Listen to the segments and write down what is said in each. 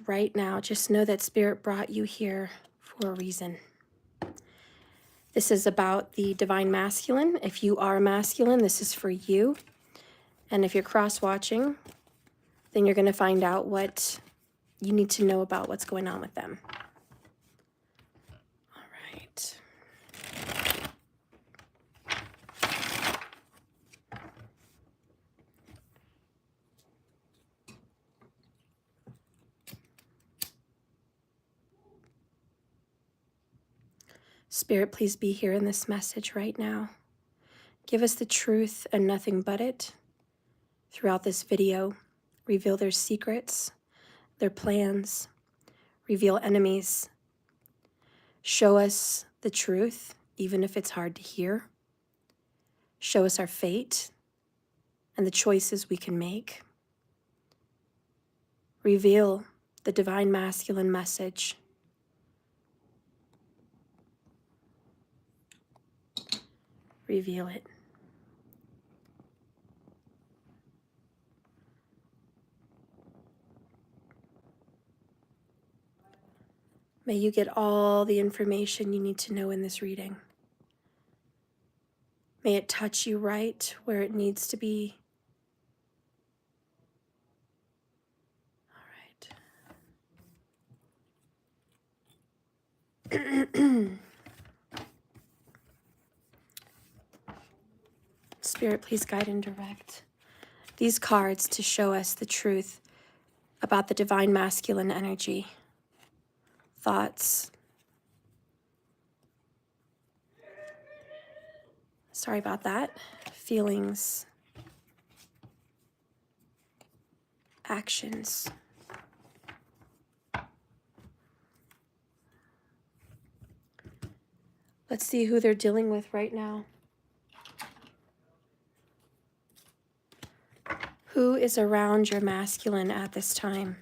Right now, just know that Spirit brought you here for a reason. This is about the divine masculine. If you are masculine, this is for you. And if you're cross-watching, then you're going to find out what you need to know about what's going on with them. All right. Spirit, please be here in this message right now. Give us the truth and nothing but it. Throughout this video, reveal their secrets, their plans, reveal enemies. Show us the truth, even if it's hard to hear. Show us our fate and the choices we can make. Reveal the divine masculine message. Reveal it. May you get all the information you need to know in this reading. May it touch you right where it needs to be. All right. Spirit, please guide and direct these cards to show us the truth about the divine masculine energy, thoughts. Sorry about that. Feelings, actions. Let's see who they're dealing with right now. Who is around your masculine at this time?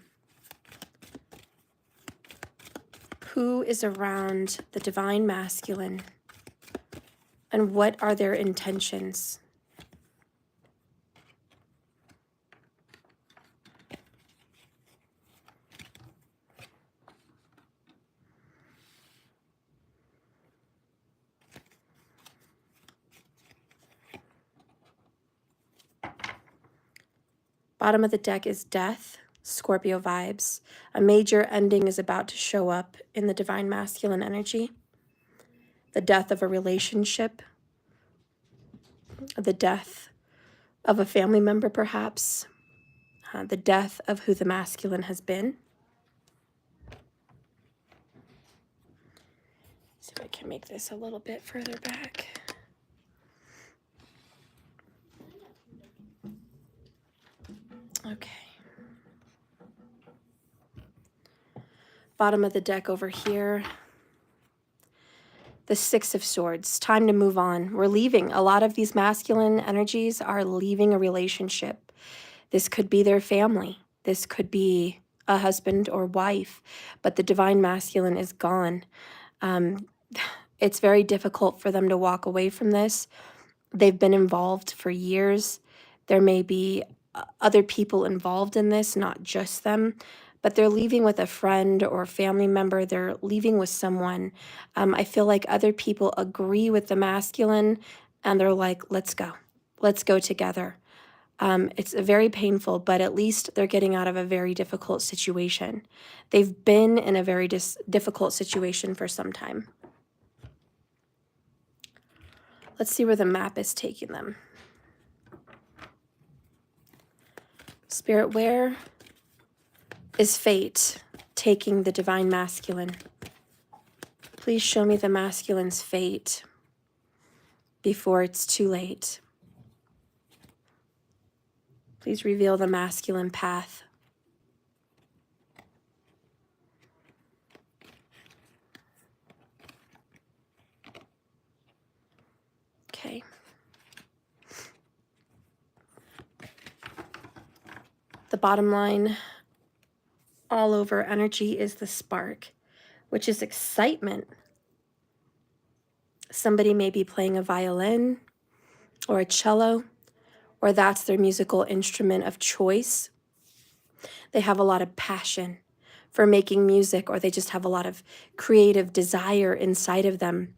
Who is around the divine masculine? And what are their intentions? Bottom of the deck is death, Scorpio vibes. A major ending is about to show up in the divine masculine energy. The death of a relationship, the death of a family member perhaps, the death of who the masculine has been. So I can make this a little bit further back. Okay. Bottom of the deck over here. The Six of Swords. Time to move on. We're leaving. A lot of these masculine energies are leaving a relationship. This could be their family. This could be a husband or wife, but the divine masculine is gone. It's very difficult for them to walk away from this. They've been involved for years. There may be other people involved in this, not just them, but they're leaving with a friend or family member. They're leaving with someone. I feel like other people agree with the masculine and they're like, let's go. Let's go together. It's very painful, but at least they're getting out of a very difficult situation. They've been in a very difficult situation for some time. Let's see where the map is taking them. Spirit, where is fate taking the divine masculine? Please show me the masculine's fate before it's too late. Please reveal the masculine path. Okay. The bottom line, all over energy, is the spark, which is excitement. Somebody may be playing a violin or a cello, or that's their musical instrument of choice. They have a lot of passion. for making music, or they just have a lot of creative desire inside of them.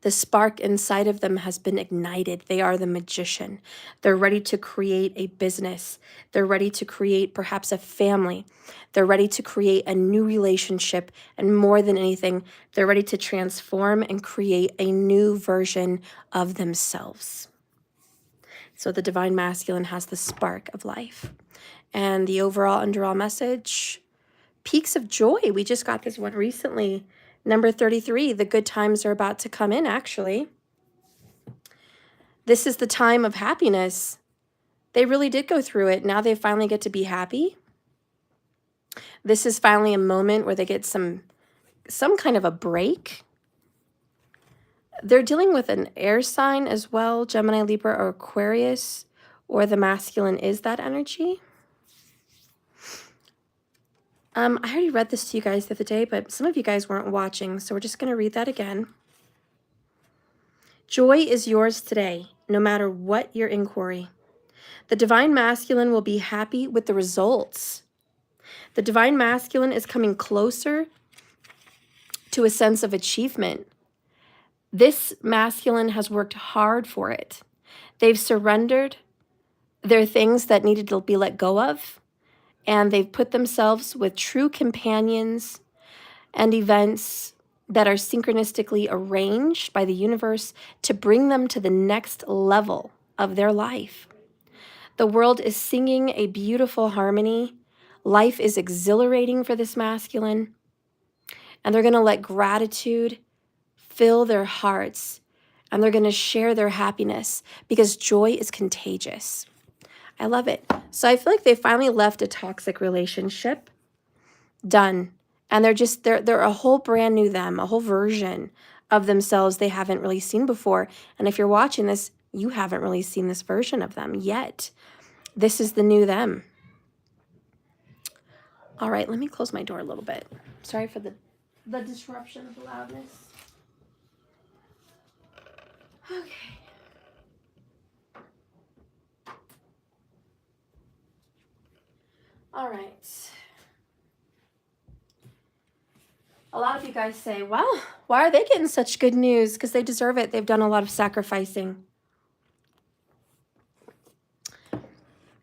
The spark inside of them has been ignited. They are the magician. They're ready to create a business. They're ready to create perhaps a family. They're ready to create a new relationship. And more than anything, they're ready to transform and create a new version of themselves. So the divine masculine has the spark of life. And the overall underall message, peaks of joy. We just got this one recently. Number 33, the good times are about to come in, actually. This is the time of happiness. They really did go through it. Now they finally get to be happy. This is finally a moment where they get some kind of a break. They're dealing with an air sign as well, Gemini, Libra, or Aquarius, or the masculine is that energy. I already read this to you guys the other day, but some of you guys weren't watching, so we're just going to read that again. Joy is yours today, no matter what your inquiry. The divine masculine will be happy with the results. The divine masculine is coming closer to a sense of achievement. This masculine has worked hard for it. They've surrendered their things that needed to be let go of, and they've put themselves with true companions and events that are synchronistically arranged by the universe to bring them to the next level of their life. The world is singing a beautiful harmony. Life is exhilarating for this masculine, and they're going to let gratitude fill their hearts, and they're going to share their happiness because joy is contagious. I love it. So I feel like they finally left a toxic relationship. Done. And they're a whole brand new them, a whole version of themselves they haven't really seen before. And if you're watching this, you haven't really seen this version of them yet. This is the new them. All right, let me close my door a little bit. Sorry for the disruption of the loudness. Okay. All right. A lot of you guys say, well, why are they getting such good news? Because they deserve it. They've done a lot of sacrificing.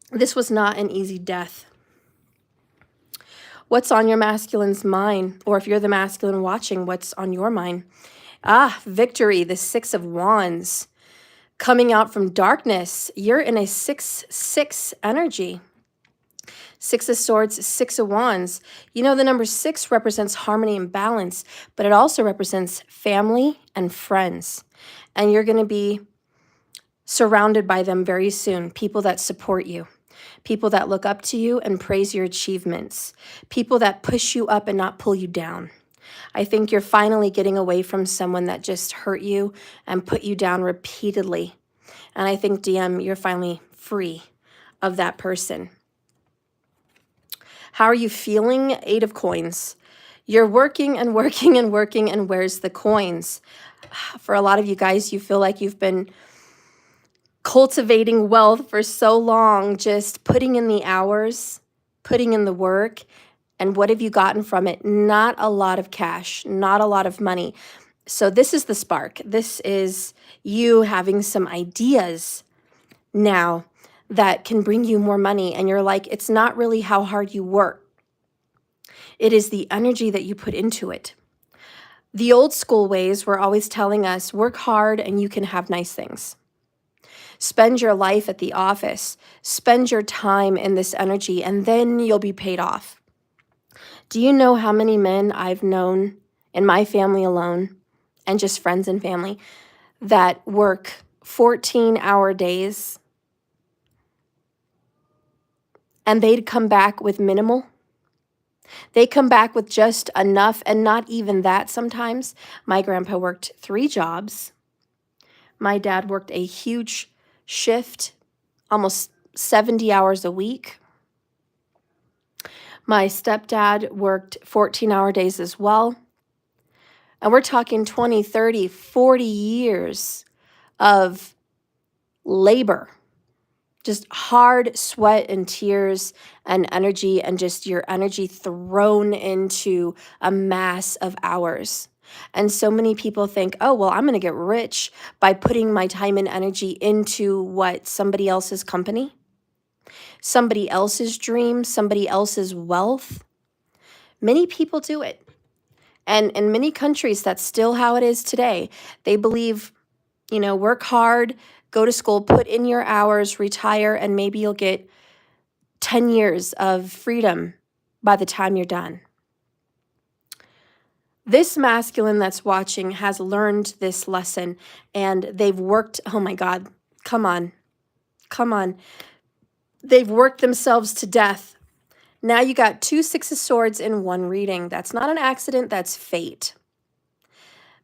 This was not an easy death. What's on your masculine's mind? Or if you're the masculine watching, what's on your mind? Victory, the 6 of Wands. Coming out from darkness. You're in a 6-6 energy. 6 of Swords, 6 of Wands. You know, the number 6 represents harmony and balance, but it also represents family and friends. And you're going to be surrounded by them very soon. People that support you. People that look up to you and praise your achievements. People that push you up and not pull you down. I think you're finally getting away from someone that just hurt you and put you down repeatedly. And I think, DM, you're finally free of that person. How are you feeling? 8 of Coins. You're working and working and working, and where's the coins? For a lot of you guys, you feel like you've been cultivating wealth for so long, just putting in the hours, putting in the work, and what have you gotten from it? Not a lot of cash, not a lot of money. So this is the spark. This is you having some ideas now that can bring you more money. And you're like, it's not really how hard you work. It is the energy that you put into it. The old school ways were always telling us, work hard and you can have nice things. Spend your life at the office. Spend your time in this energy, and then you'll be paid off. Do you know how many men I've known in my family alone, and just friends and family, that work 14-hour days, and they'd come back with minimal? They come back with just enough, and not even that sometimes. My grandpa worked 3 jobs. My dad worked a huge shift, almost 70 hours a week. My stepdad worked 14-hour days as well. And we're talking 20, 30, 40 years of labor. just hard sweat and tears and energy, and just your energy thrown into a mass of hours. And so many people think, oh, well, I'm going to get rich by putting my time and energy into what? Somebody else's company, somebody else's dream, somebody else's wealth. Many people do it. And in many countries, that's still how it is today. They believe, work hard, go to school, put in your hours, retire, and maybe you'll get 10 years of freedom by the time you're done. This masculine that's watching has learned this lesson, and they've worked, oh my God, come on. They've worked themselves to death. Now you got 2 Six of Swords in one reading. That's not an accident, that's fate.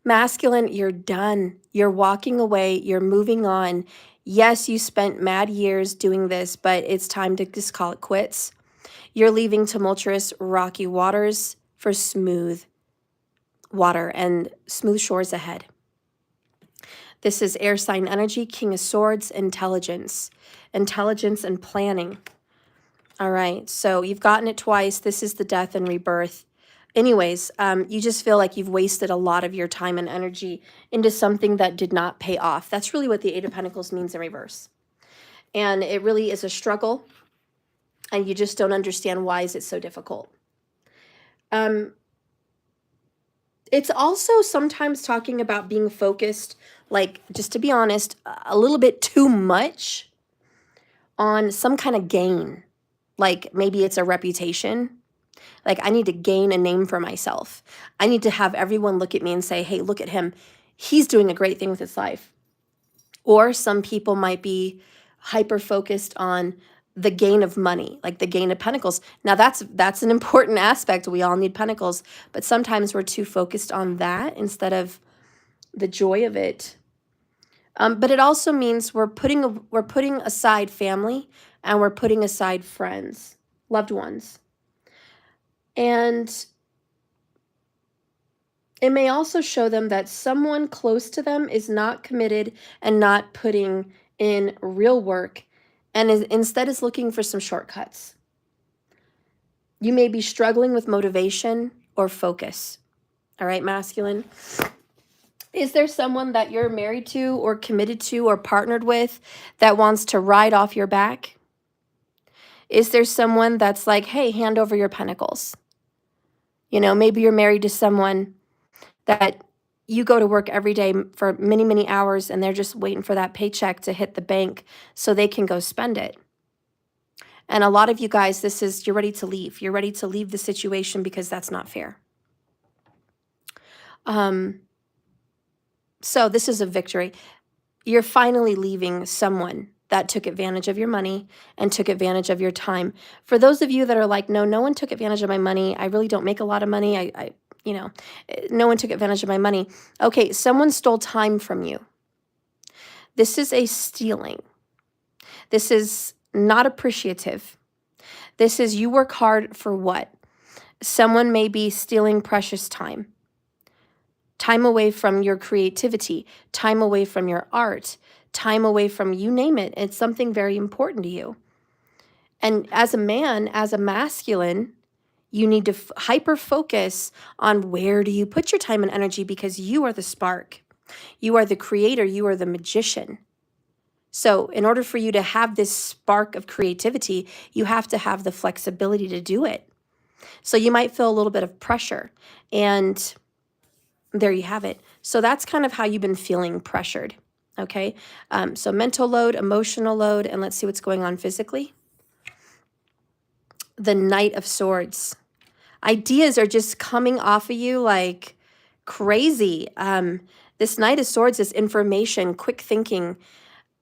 Masculine, you're done. You're walking away. You're moving on. Yes, you spent mad years doing this, but it's time to just call it quits. You're leaving tumultuous, rocky waters for smooth water and smooth shores ahead. This is air sign energy, King of Swords, intelligence and planning. All right, so you've gotten it twice. This is the death and rebirth. Anyways, you just feel like you've wasted a lot of your time and energy into something that did not pay off. That's really what the Eight of Pentacles means in reverse. And it really is a struggle, and you just don't understand why is it so difficult. It's also sometimes talking about being focused, like, just to be honest, a little bit too much on some kind of gain. Like maybe it's a reputation. Like, I need to gain a name for myself. I need to have everyone look at me and say, hey, look at him. He's doing a great thing with his life. Or some people might be hyper-focused on the gain of money, like the gain of pentacles. Now, that's an important aspect. We all need pentacles. But sometimes we're too focused on that instead of the joy of it. But it also means we're putting aside family, and we're putting aside friends, loved ones. And it may also show them that someone close to them is not committed and not putting in real work, and instead is looking for some shortcuts. You may be struggling with motivation or focus. All right, masculine. Is there someone that you're married to or committed to or partnered with that wants to ride off your back? Is there someone that's like, hey, hand over your pentacles? Maybe you're married to someone that you go to work every day for many, many hours, and they're just waiting for that paycheck to hit the bank so they can go spend it. And a lot of you guys, you're ready to leave. You're ready to leave the situation because that's not fair. So this is a victory. You're finally leaving someone that took advantage of your money and took advantage of your time. For those of you that are like, no one took advantage of my money. I really don't make a lot of money. No one took advantage of my money. Okay, someone stole time from you. This is a stealing. This is not appreciative. This is you work hard for what? Someone may be stealing precious time. Time away from your creativity, time away from your art, time away from, you name it. It's something very important to you. And as a man, as a masculine, you need to hyper-focus on where do you put your time and energy, because you are the spark. You are the creator. You are the magician. So in order for you to have this spark of creativity, you have to have the flexibility to do it. So you might feel a little bit of pressure, and there you have it. So that's kind of how you've been feeling pressured. Okay. So mental load, emotional load, and let's see what's going on physically. The Knight of Swords. Ideas are just coming off of you like crazy. This Knight of Swords is information, quick thinking,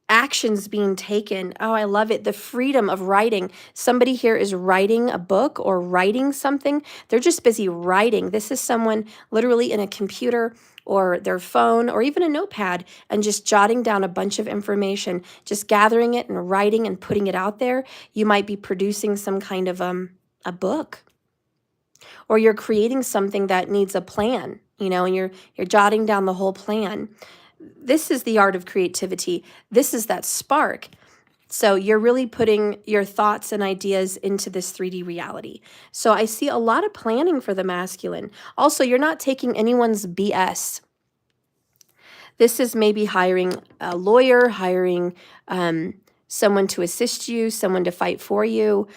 actions being taken. Oh, I love it. The freedom of writing. Somebody here is writing a book or writing something. They're just busy writing. This is someone literally in a computer or their phone or even a notepad and just jotting down a bunch of information, just gathering it and writing and putting it out there. You might be producing some kind of a book, or you're creating something that needs a plan, and you're jotting down the whole plan. This is the art of creativity. This is that spark. So you're really putting your thoughts and ideas into this 3D reality. So I see a lot of planning for the masculine. Also, you're not taking anyone's BS. This is maybe hiring a lawyer, hiring someone to assist you, someone to fight for you.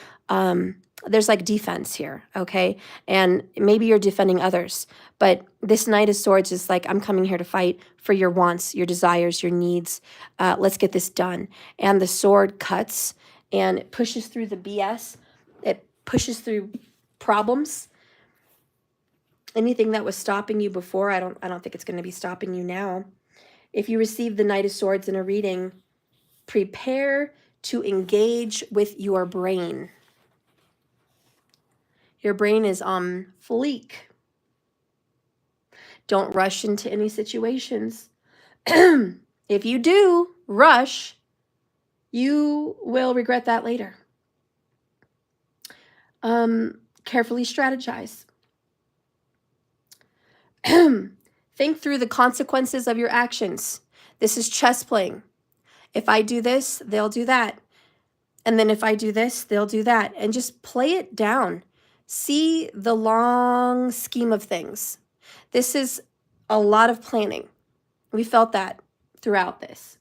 There's like defense here, okay? And maybe you're defending others. But this Knight of Swords is like, I'm coming here to fight for your wants, your desires, your needs. Let's get this done. And the sword cuts and it pushes through the BS. It pushes through problems. Anything that was stopping you before, I don't think it's going to be stopping you now. If you receive the Knight of Swords in a reading, prepare to engage with your brain. Your brain is on fleek. Don't rush into any situations. If you do rush, you will regret that later. Carefully strategize. Think through the consequences of your actions. This is chess playing. If I do this, they'll do that. And then if I do this, they'll do that. And just play it down. See the long scheme of things. This is a lot of planning. We felt that throughout this.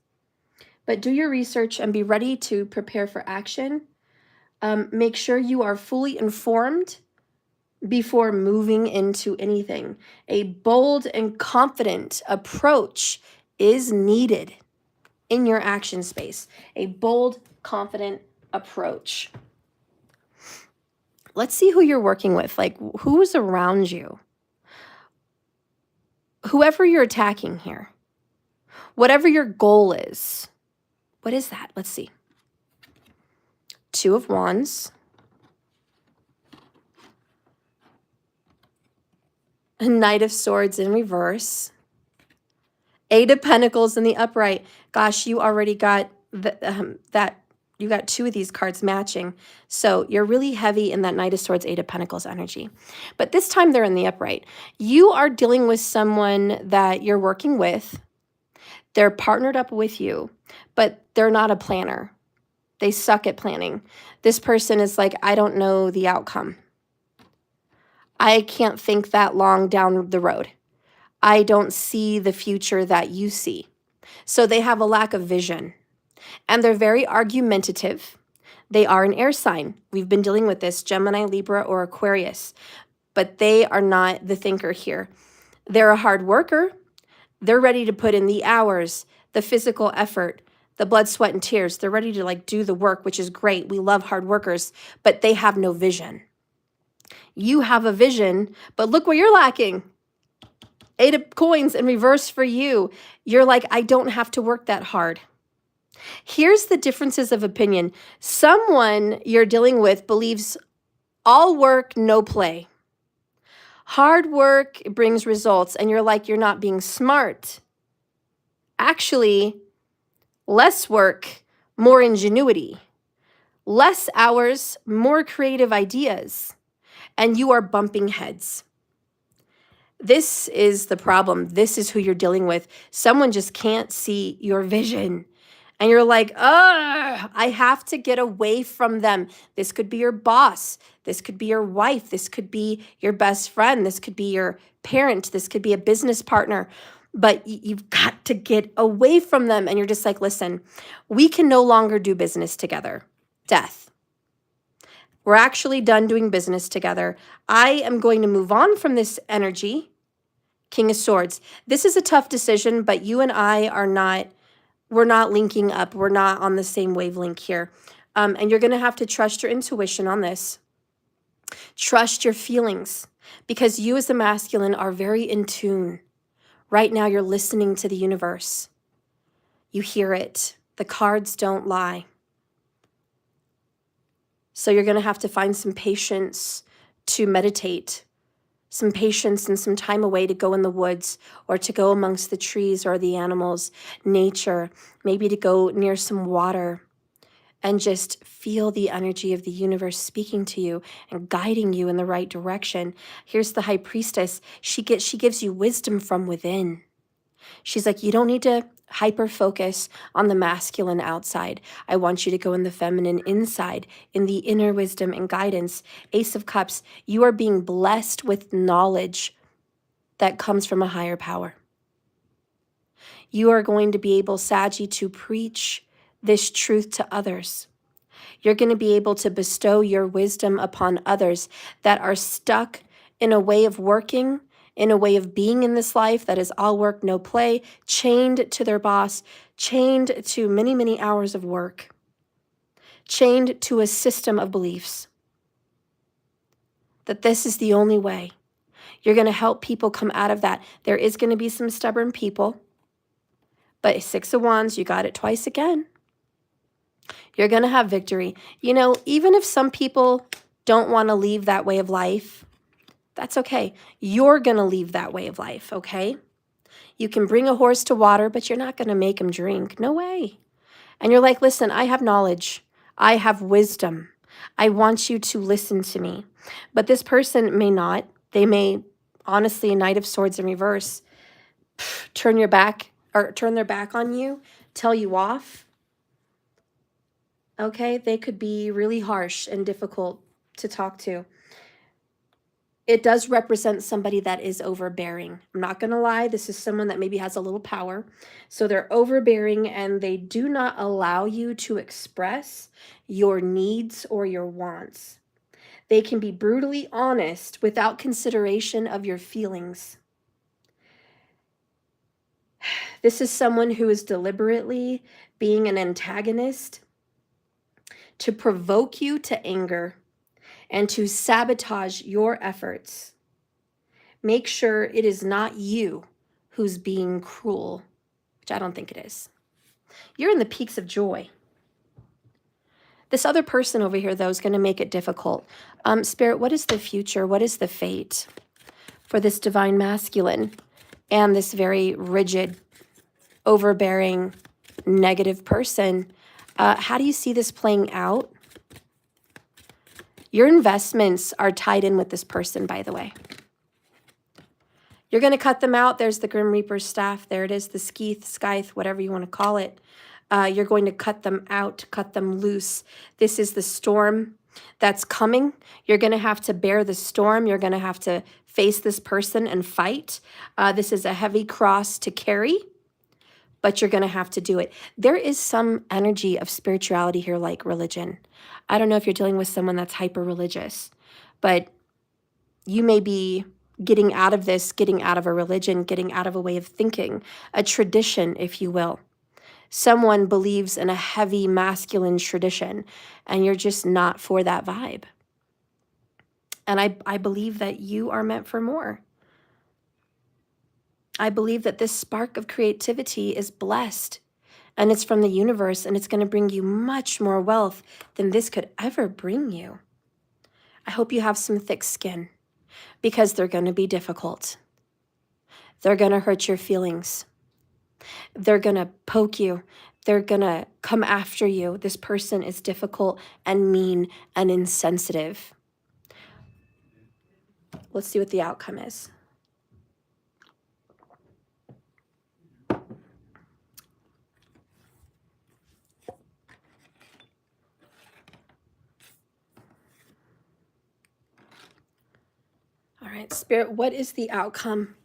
But do your research and be ready to prepare for action. Make sure you are fully informed before moving into anything. A bold and confident approach is needed in your action space. A bold, confident approach. Let's see who you're working with. Like, who's around you? Whoever you're attacking here. Whatever your goal is. What is that? Let's see. Two of Wands. A Knight of Swords in reverse. Eight of Pentacles in the upright. Gosh, you already got you got two of these cards matching. So you're really heavy in that Knight of Swords, Eight of Pentacles energy. But this time they're in the upright. You are dealing with someone that you're working with. They're partnered up with you, but they're not a planner. They suck at planning. This person is like, I don't know the outcome. I can't think that long down the road. I don't see the future that you see. So they have a lack of vision. And they're very argumentative. They are an air sign. We've been dealing with this, Gemini, Libra, or Aquarius. But they are not the thinker here. They're a hard worker. They're ready to put in the hours, the physical effort, the blood, sweat, and tears. They're ready to like do the work, which is great. We love hard workers, but they have no vision. You have a vision, but look where you're lacking. Eight of Coins in reverse for you. You're like, I don't have to work that hard. Here's the differences of opinion. Someone you're dealing with believes all work, no play. Hard work brings results, and you're like, you're not being smart. Actually, less work, more ingenuity. Less hours, more creative ideas. And you are bumping heads. This is the problem. This is who you're dealing with. Someone just can't see your vision. And you're like, I have to get away from them. This could be your boss. This could be your wife. This could be your best friend. This could be your parent. This could be a business partner. But you've got to get away from them. And you're just like, listen, we can no longer do business together. Death. We're actually done doing business together. I am going to move on from this energy. King of Swords. This is a tough decision, but you and I are not, we're not linking up. We're not on the same wavelength here. And you're going to have to trust your intuition on this. Trust your feelings, because you as a masculine are very in tune. Right now, you're listening to the universe. You hear it. The cards don't lie. So you're going to have to find some patience to meditate, some patience and some time away to go in the woods or to go amongst the trees or the animals, nature, maybe to go near some water and just feel the energy of the universe speaking to you and guiding you in the right direction. Here's the High Priestess. She gives you wisdom from within. She's like, you don't need to hyper focus on the masculine outside. I want you to go in the feminine inside, in the inner wisdom and guidance. Ace of Cups, you are being blessed with knowledge that comes from a higher power. You are going to be able, Saggy, to preach this truth to others. You're going to be able to bestow your wisdom upon others that are stuck in a way of working, in a way of being in this life that is all work, no play, chained to their boss, chained to many, many hours of work, chained to a system of beliefs. That this is the only way. You're going to help people come out of that. There is going to be some stubborn people, but 6 of Wands, you got it twice again. You're going to have victory. You know, even if some people don't want to leave that way of life, that's okay. You're going to leave that way of life, okay? You can bring a horse to water, but you're not going to make him drink. No way. And you're like, listen, I have knowledge. I have wisdom. I want you to listen to me. But this person may not. They may, honestly, Knight of Swords in reverse, turn their back on you, tell you off. Okay, they could be really harsh and difficult to talk to. It does represent somebody that is overbearing. I'm not going to lie, this is someone that maybe has a little power. So they're overbearing and they do not allow you to express your needs or your wants. They can be brutally honest without consideration of your feelings. This is someone who is deliberately being an antagonist to provoke you to anger and to sabotage your efforts. Make sure it is not you who's being cruel, which I don't think it is. You're in the peaks of joy. This other person over here, though, is going to make it difficult. Spirit, what is the future? What is the fate for this divine masculine and this very rigid, overbearing, negative person? How do you see this playing out? Your investments are tied in with this person, by the way. You're going to cut them out. There's the Grim Reaper's staff. There it is, the skeith, scythe, whatever you want to call it. You're going to cut them out, cut them loose. This is the storm that's coming. You're going to have to bear the storm. You're going to have to face this person and fight. This is a heavy cross to carry, but you're going to have to do it. There is some energy of spirituality here, like religion. I don't know if you're dealing with someone that's hyper-religious, but you may be getting out of this, getting out of a religion, getting out of a way of thinking, a tradition, if you will. Someone believes in a heavy masculine tradition, and you're just not for that vibe. And I believe that you are meant for more. I believe that this spark of creativity is blessed, and it's from the universe, and it's going to bring you much more wealth than this could ever bring you. I hope you have some thick skin, because they're going to be difficult. They're going to hurt your feelings. They're going to poke you. They're going to come after you. This person is difficult and mean and insensitive. Let's see what the outcome is. All right, Spirit, what is the outcome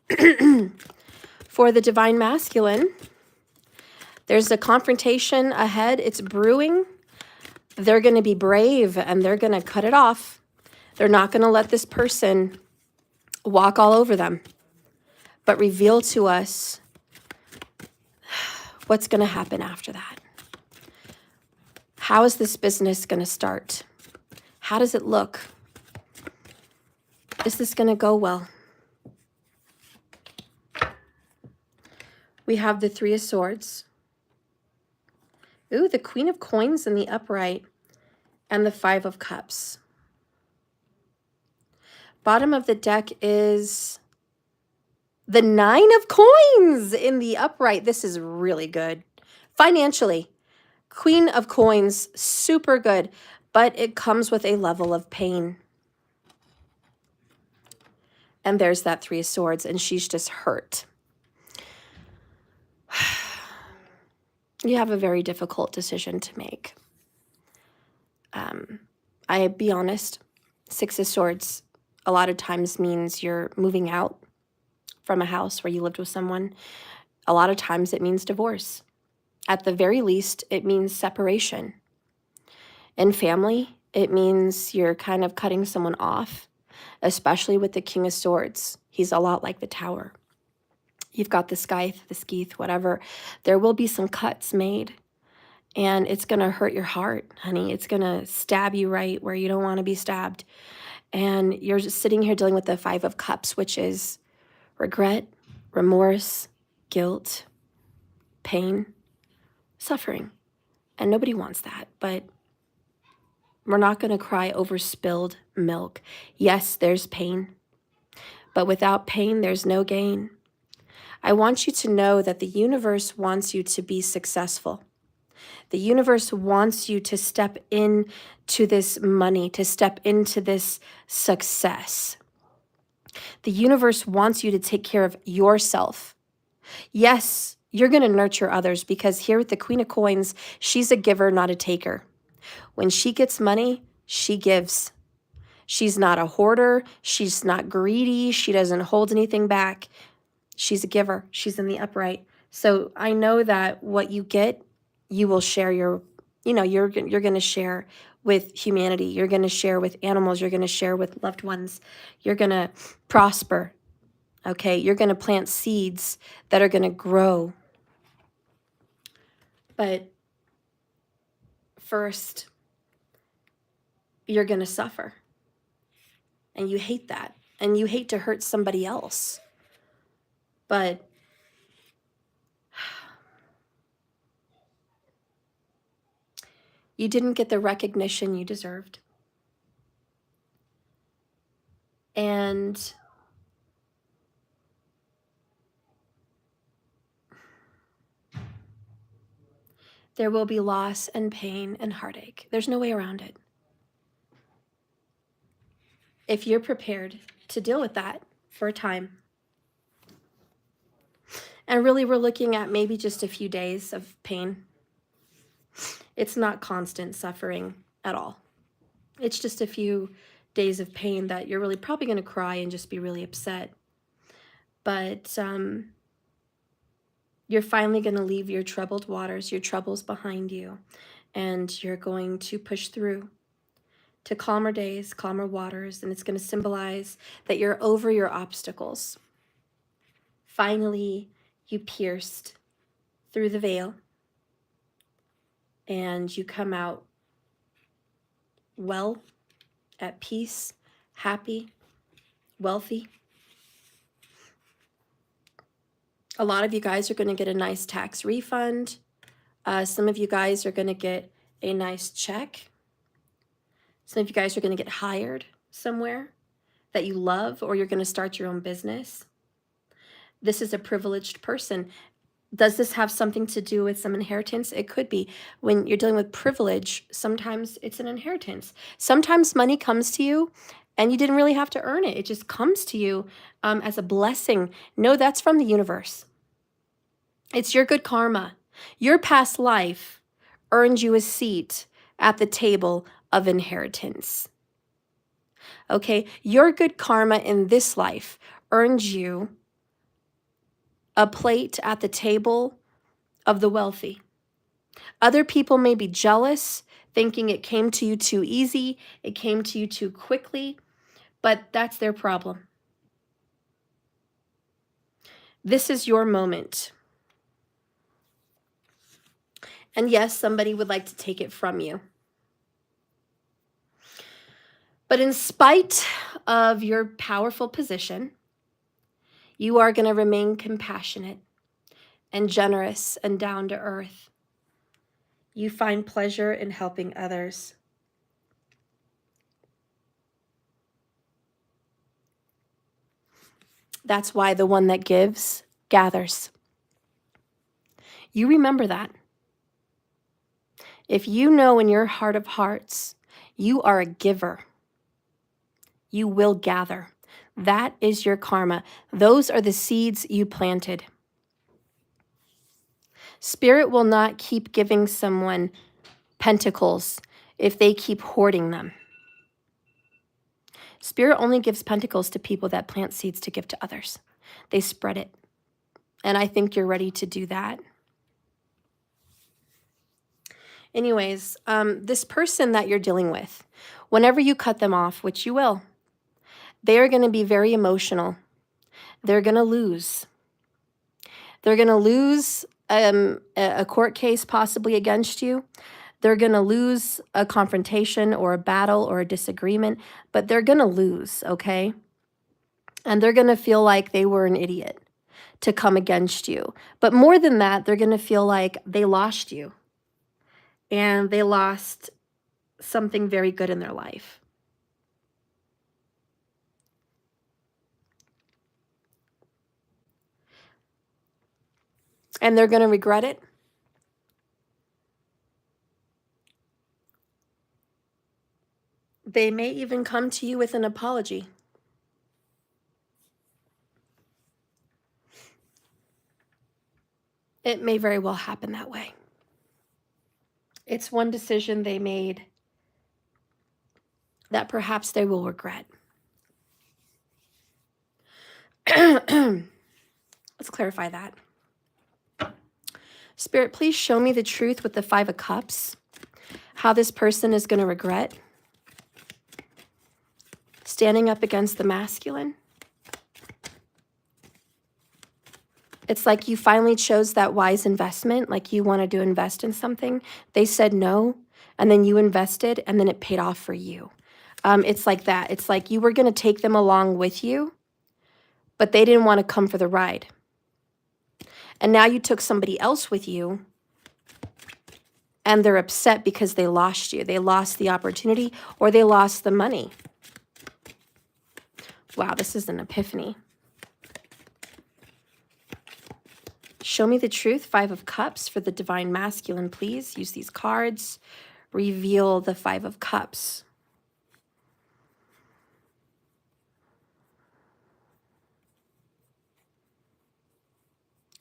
for the divine masculine? There's a confrontation ahead. It's brewing. They're going to be brave and they're going to cut it off. They're not going to let this person walk all over them, but reveal to us what's going to happen after that. How is this business going to start? How does it look? Is this going to go well? We have the Three of Swords. Ooh, the Queen of Coins in the upright and the Five of Cups. Bottom of the deck is the Nine of Coins in the upright. This is really good. Financially, Queen of Coins, super good, but it comes with a level of pain. And there's that Three of Swords, and she's just hurt. You have a very difficult decision to make. I be honest, Six of Swords a lot of times means you're moving out from a house where you lived with someone. A lot of times it means divorce. At the very least, it means separation. In family, it means you're kind of cutting someone off, especially with the King of Swords. He's a lot like the Tower. You've got the scythe, the skeeth, whatever. There will be some cuts made, and it's going to hurt your heart, honey. It's going to stab you right where you don't want to be stabbed. And you're just sitting here dealing with the Five of Cups, which is regret, remorse, guilt, pain, suffering. And nobody wants that, but we're not going to cry over spilled milk. Yes, there's pain, but without pain, there's no gain. I want you to know that the universe wants you to be successful. The universe wants you to step into this money, to step into this success. The universe wants you to take care of yourself. Yes, you're going to nurture others, because here with the Queen of Coins, she's a giver, not a taker. When she gets money, she gives. She's not a hoarder. She's not greedy. She doesn't hold anything back. She's a giver. She's in the upright. So I know that what you get, you will share you're going to share with humanity. You're going to share with animals. You're going to share with loved ones. You're going to prosper. Okay? You're going to plant seeds that are going to grow. But first, you're going to suffer. And you hate that. And you hate to hurt somebody else. But you didn't get the recognition you deserved. And there will be loss and pain and heartache. There's no way around it. If you're prepared to deal with that for a time. And really, we're looking at maybe just a few days of pain. It's not constant suffering at all. It's just a few days of pain that you're really probably going to cry and just be really upset. But you're finally going to leave your troubled waters, your troubles behind you, and you're going to push through to calmer days, calmer waters, and it's going to symbolize that you're over your obstacles. Finally, you pierced through the veil, and you come out well, at peace, happy, wealthy. A lot of you guys are going to get a nice tax refund. Some of you guys are going to get a nice check. Some of you guys are going to get hired somewhere that you love, or you're going to start your own business. This is a privileged person. Does this have something to do with some inheritance? It could be. When you're dealing with privilege, sometimes it's an inheritance. Sometimes money comes to you and you didn't really have to earn it. It just comes to you as a blessing. No, that's from the universe. It's your good karma. Your past life earned you a seat at the table of inheritance. Okay, your good karma in this life earned you a plate at the table of the wealthy. Other people may be jealous, thinking it came to you too easy, it came to you too quickly, but that's their problem. This is your moment. And yes, somebody would like to take it from you. But in spite of your powerful position, you are going to remain compassionate and generous and down to earth. You find pleasure in helping others. That's why the one that gives gathers. You remember that. If you know in your heart of hearts, you are a giver, you will gather. That is your karma. Those are the seeds you planted. Spirit will not keep giving someone pentacles if they keep hoarding them. Spirit only gives pentacles to people that plant seeds to give to others. They spread it. And I think you're ready to do that. Anyways, this person that you're dealing with, whenever you cut them off, which you will, they are going to be very emotional. They're going to lose. They're going to lose a court case possibly against you. They're going to lose a confrontation or a battle or a disagreement, but they're going to lose, okay? And they're going to feel like they were an idiot to come against you. But more than that, they're going to feel like they lost you. And they lost something very good in their life. And they're going to regret it. They may even come to you with an apology. It may very well happen that way. It's one decision they made that perhaps they will regret. Let's clarify that. Spirit, please show me the truth with the Five of Cups. How this person is going to regret standing up against the masculine. It's like you finally chose that wise investment, like you wanted to invest in something. They said no, and then you invested, and then it paid off for you. It's like that. It's like you were going to take them along with you, but they didn't want to come for the ride. And now you took somebody else with you, and they're upset because they lost you. They lost the opportunity, or they lost the money. Wow, this is an epiphany. Show me the truth, Five of Cups for the Divine Masculine, please. Use these cards. Reveal the Five of Cups.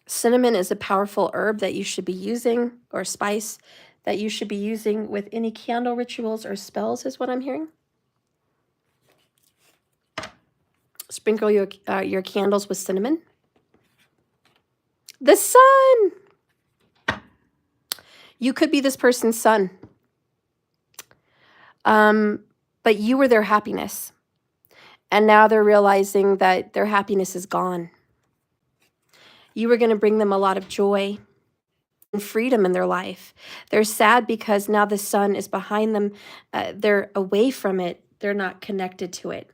Cinnamon is a powerful herb that you should be using, or spice that you should be using with any candle rituals or spells, is what I'm hearing. Sprinkle your candles with cinnamon. The sun. You could be this person's son. But you were their happiness. And now they're realizing that their happiness is gone. You were going to bring them a lot of joy and freedom in their life. They're sad because now the sun is behind them. They're away from it. They're not connected to it.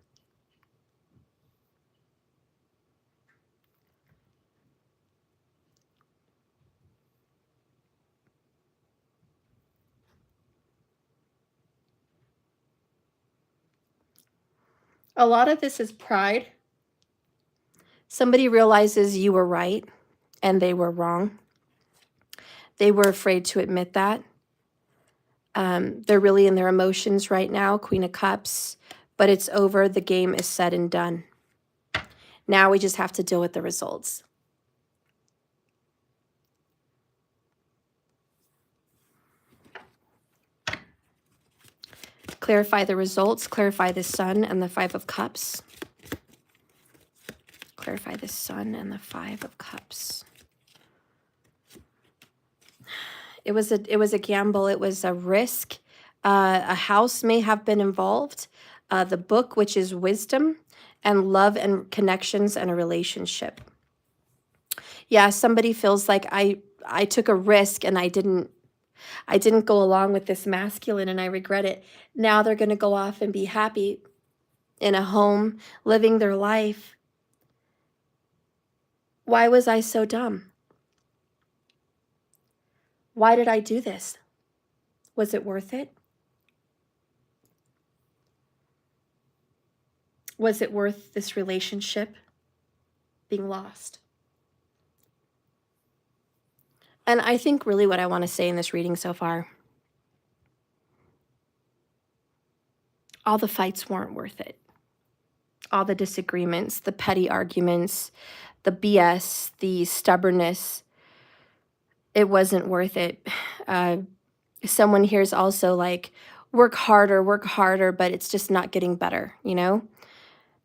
A lot of this is pride. Somebody realizes you were right and they were wrong. They were afraid to admit that. They're really in their emotions right now, Queen of Cups, but it's over. The game is said and done. Now we just have to deal with the results. Clarify the results. Clarify the Sun and the Five of Cups. Clarify the Sun and the Five of Cups. It was a gamble. It was a risk. A house may have been involved. The book, which is wisdom and love and connections and a relationship. Yeah, somebody feels like I took a risk and I didn't go along with this masculine and I regret it. Now they're going to go off and be happy in a home, living their life. Why was I so dumb? Why did I do this? Was it worth it? Was it worth this relationship being lost? And I think really what I want to say in this reading so far, all the fights weren't worth it. All the disagreements, the petty arguments, the BS, the stubbornness, it wasn't worth it. Someone here is also like, work harder, but it's just not getting better, you know?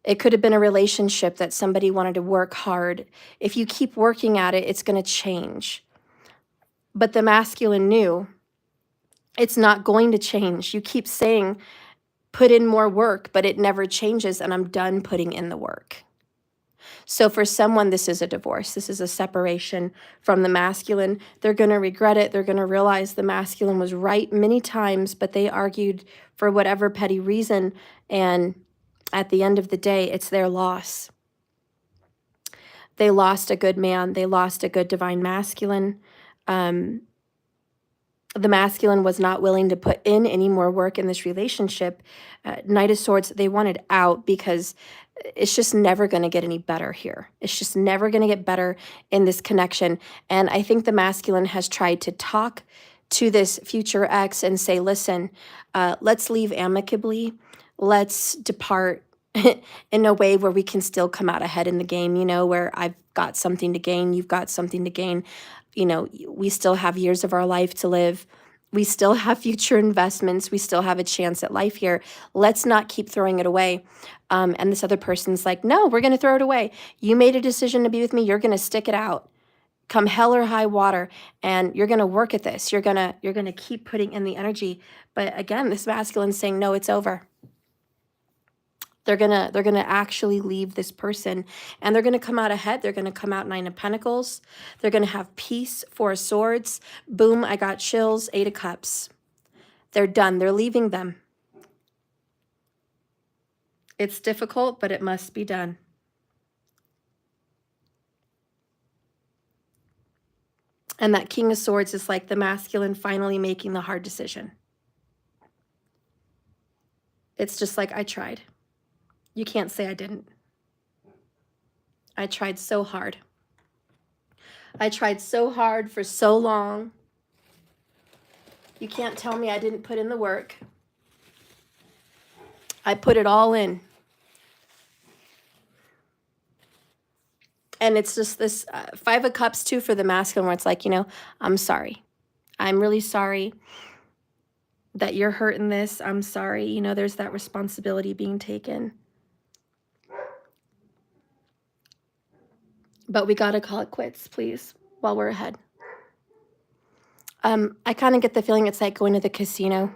It could have been a relationship that somebody wanted to work hard. If you keep working at it, it's going to change. But the masculine knew it's not going to change. You keep saying, put in more work, but it never changes, and I'm done putting in the work. So for someone, this is a divorce. This is a separation from the masculine. They're going to regret it. They're going to realize the masculine was right many times, but they argued for whatever petty reason. And at the end of the day, it's their loss. They lost a good man. They lost a good divine masculine. The masculine was not willing to put in any more work in this relationship. Knight of Swords, they wanted out because it's just never going to get any better here. It's just never going to get better in this connection. And I think the masculine has tried to talk to this future ex and say, listen, let's leave amicably. Let's depart in a way where we can still come out ahead in the game, you know, where I've got something to gain, you've got something to gain. You know, we still have years of our life to live. We still have future investments. We still have a chance at life here. Let's not keep throwing it away. And this other person's like, no, we're going to throw it away. You made a decision to be with me. You're going to stick it out. Come hell or high water. And you're going to work at this. You're going to keep putting in the energy. But again, this masculine's saying, no, it's over. They're gonna actually leave this person, and they're gonna come out ahead. They're gonna come out 9 of Pentacles. They're gonna have peace, 4 of Swords. Boom, I got chills, 8 of Cups. They're done. They're leaving them. It's difficult, but it must be done. And that King of Swords is like the masculine finally making the hard decision. It's just like, I tried. You can't say I didn't. I tried so hard. I tried so hard for so long. You can't tell me I didn't put in the work. I put it all in. And it's just this 5 of Cups too for the masculine, where it's like, you know, I'm sorry. I'm really sorry that you're hurting this. I'm sorry. You know, there's that responsibility being taken. But we got to call it quits, please, while we're ahead. I kind of get the feeling it's like going to the casino.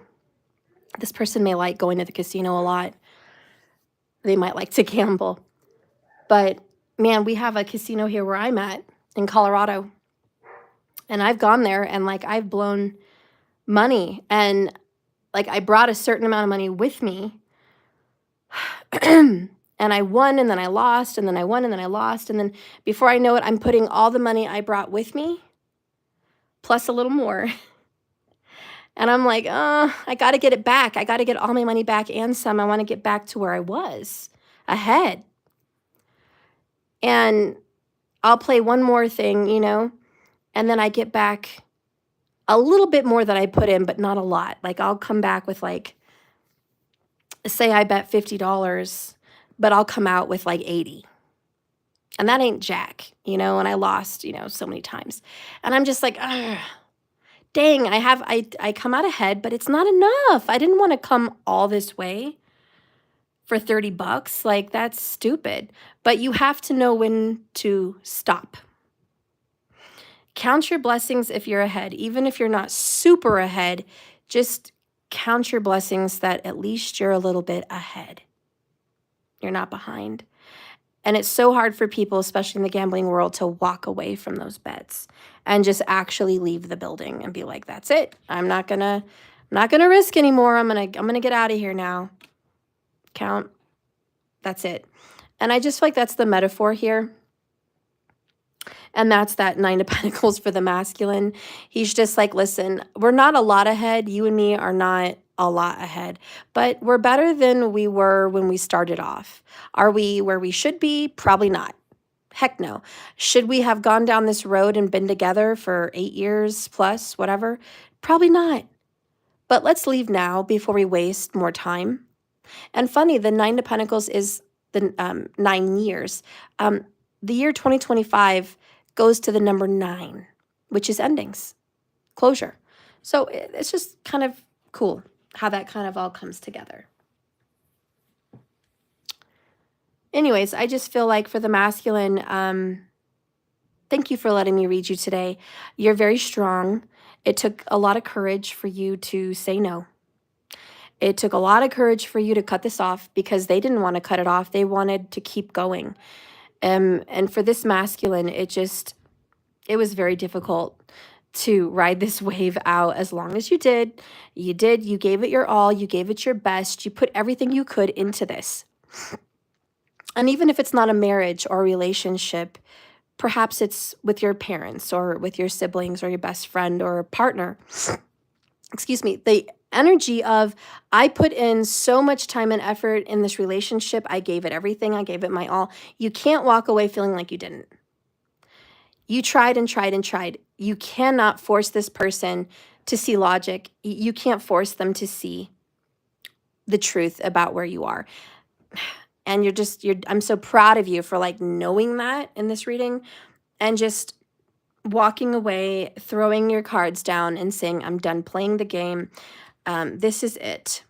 This person may like going to the casino a lot. They might like to gamble. But, man, we have a casino here where I'm at in Colorado. And I've gone there, and, like, I've blown money. And, like, I brought a certain amount of money with me. And I won, and then I lost, and then I won, and then I lost. And then before I know it, I'm putting all the money I brought with me, plus a little more. And I'm like, I got to get it back. I got to get all my money back and some. I want to get back to where I was, ahead. And I'll play one more thing, you know, and then I get back a little bit more that I put in, but not a lot. Like, I'll come back with, like, say I bet $50, but I'll come out with like 80. And that ain't jack, you know, and I lost, you know, so many times. And I'm just like, dang, I come out ahead, but it's not enough. I didn't want to come all this way for $30. Like, that's stupid. But you have to know when to stop. Count your blessings if you're ahead. Even if you're not super ahead, just count your blessings that at least you're a little bit ahead. You're not behind. And it's so hard for people, especially in the gambling world, to walk away from those bets and just actually leave the building and be like, that's it. I'm not gonna risk anymore. I'm gonna get out of here now. Count. That's it. And I just feel like that's the metaphor here. And that's that 9 of Pentacles for the masculine. He's just like, listen, we're not a lot ahead. You and me are not a lot ahead, but we're better than we were when we started off. Are we where we should be? Probably not. Heck no. Should we have gone down this road and been together for 8 years plus, whatever? Probably not. But let's leave now before we waste more time. And funny, the 9 of Pentacles is the 9 years. The year 2025 goes to the number 9. which is endings, closure. So it's just kind of cool how that kind of all comes together. Anyways, I just feel like for the masculine, thank you for letting me read you today. You're very strong. It took a lot of courage for you to say no. It took a lot of courage for you to cut this off because they didn't want to cut it off. They wanted to keep going. And for this masculine, it was very difficult to ride this wave out as long as you did. You gave it your all. You gave it your best. You put everything you could into this. And even if it's not a marriage or a relationship, perhaps it's with your parents or with your siblings or your best friend or a partner. Excuse me. The energy of, I put in so much time and effort in this relationship. I gave it everything. I gave it my all. You can't walk away feeling like you didn't. You tried and tried and tried. You cannot force this person to see logic. You can't force them to see the truth about where you are. And I'm so proud of you for like knowing that in this reading and just walking away, throwing your cards down and saying, I'm done playing the game. This is it.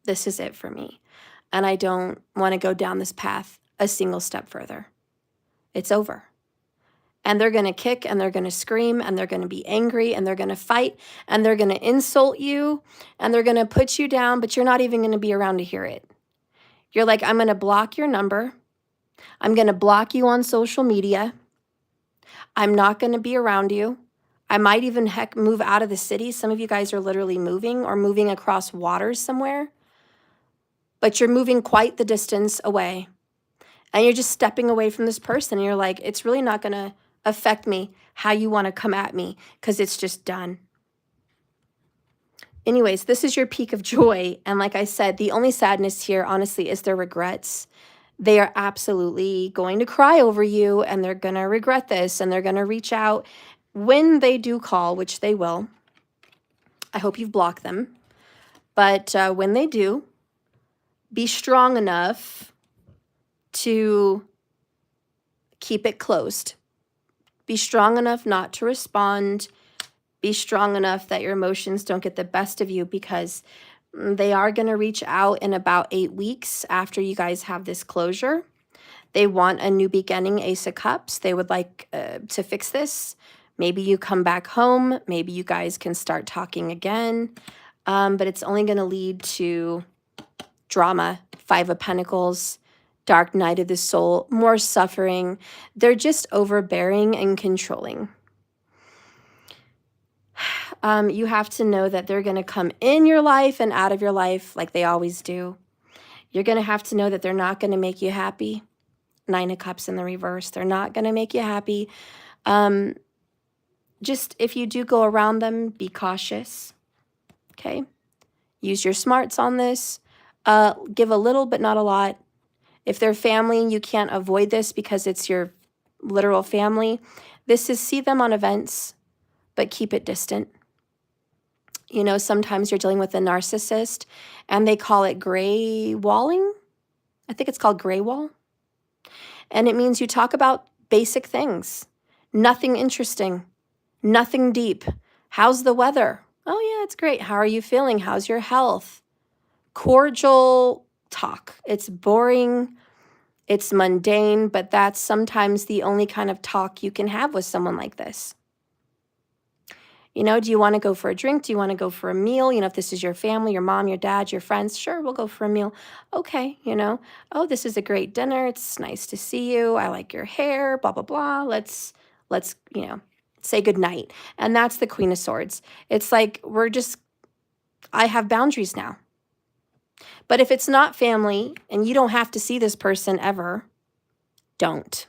This is it for me. And I don't want to go down this path a single step further. It's over. And they're going to kick and they're going to scream and they're going to be angry and they're going to fight and they're going to insult you and they're going to put you down, but you're not even going to be around to hear it. You're like, I'm going to block your number. I'm going to block you on social media. I'm not going to be around you. I might even move out of the city. Some of you guys are literally moving or moving across waters somewhere, but you're moving quite the distance away and you're just stepping away from this person. And you're like, it's really not going to affect me how you want to come at me because it's just done. Anyways, this is your peak of joy. And like I said, the only sadness here, honestly, is their regrets. They are absolutely going to cry over you and they're going to regret this and they're going to reach out when they do call, which they will. I hope you've blocked them. But when they do, be strong enough to keep it closed. Be strong enough not to respond. Be strong enough that your emotions don't get the best of you because they are going to reach out in about 8 weeks after you guys have this closure. They want a new beginning, Ace of Cups. They would like to fix this. Maybe you come back home. Maybe you guys can start talking again. But it's only going to lead to drama, Five of Pentacles, Dark Night of the Soul, more suffering. They're just overbearing and controlling. You have to know that they're going to come in your life and out of your life like they always do. You're going to have to know that they're not going to make you happy. Nine of Cups in the reverse. They're not going to make you happy. Just if you do go around them, be cautious. Okay? Use your smarts on this. Give a little, but not a lot. If they're family, you can't avoid this because it's your literal family. This is see them on events, but keep it distant. You know, sometimes you're dealing with a narcissist and they call it gray walling. I think it's called gray wall. And it means you talk about basic things. Nothing interesting. Nothing deep. How's the weather? Oh yeah, it's great. How are you feeling? How's your health? Cordial talk. It's boring. It's mundane, but that's sometimes the only kind of talk you can have with someone like this. You know, do you want to go for a drink? Do you want to go for a meal? You know, if this is your family, your mom, your dad, your friends, sure, we'll go for a meal. Okay, you know, oh, this is a great dinner. It's nice to see you. I like your hair, blah, blah, blah. Let's, you know, say goodnight. And that's the Queen of Swords. It's like, I have boundaries now. But if it's not family and you don't have to see this person ever, don't.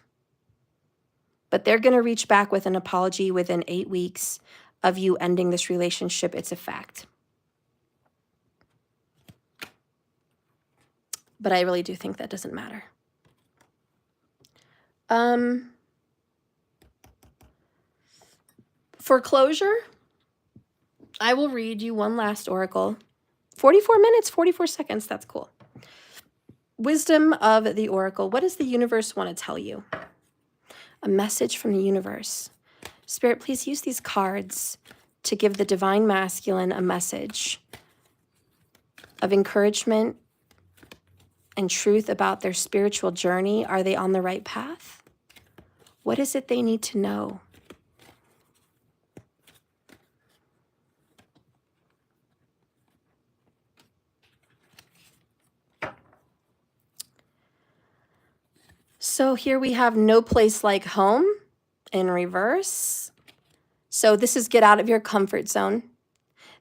But they're going to reach back with an apology within 8 weeks of you ending this relationship. It's a fact. But I really do think that doesn't matter. For closure, I will read you one last oracle. 44 minutes, 44 seconds. That's cool. Wisdom of the oracle. What does the universe want to tell you? A message from the universe. Spirit, please use these cards to give the divine masculine a message of encouragement and truth about their spiritual journey. Are they on the right path? What is it they need to know? So here we have no place like home in reverse. So this is get out of your comfort zone.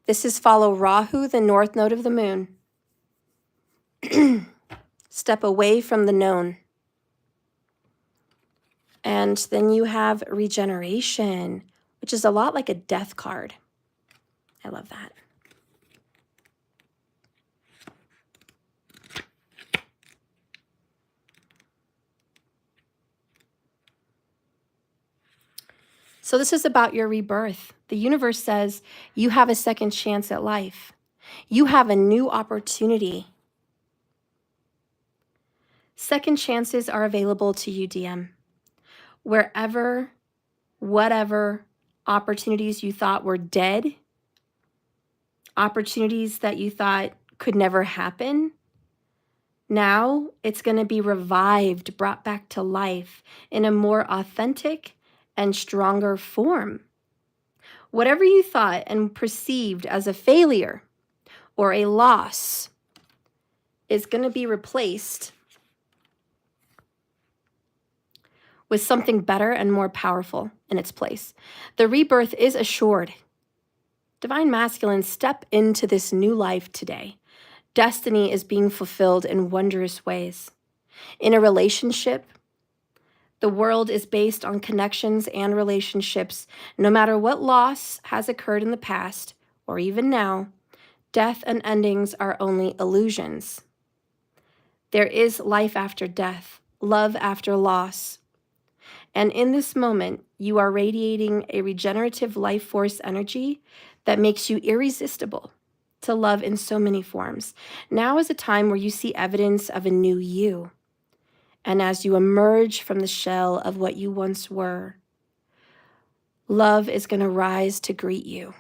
This is follow Rahu, the north node of the moon. Step away from the known. And then you have regeneration, which is a lot like a death card. I love that. So this is about your rebirth. The universe says you have a second chance at life. You have a new opportunity. Second chances are available to you, DM. Wherever, whatever opportunities you thought were dead, opportunities that you thought could never happen, now it's going to be revived, brought back to life in a more authentic and stronger form. Whatever you thought and perceived as a failure or a loss is going to be replaced with something better and more powerful in its place. The rebirth is assured. Divine Masculine, step into this new life today. Destiny is being fulfilled in wondrous ways. In a relationship, the world is based on connections and relationships. No matter what loss has occurred in the past, or even now, death and endings are only illusions. There is life after death, love after loss. And in this moment, you are radiating a regenerative life force energy that makes you irresistible to love in so many forms. Now is a time where you see evidence of a new you. And as you emerge from the shell of what you once were, love is going to rise to greet you.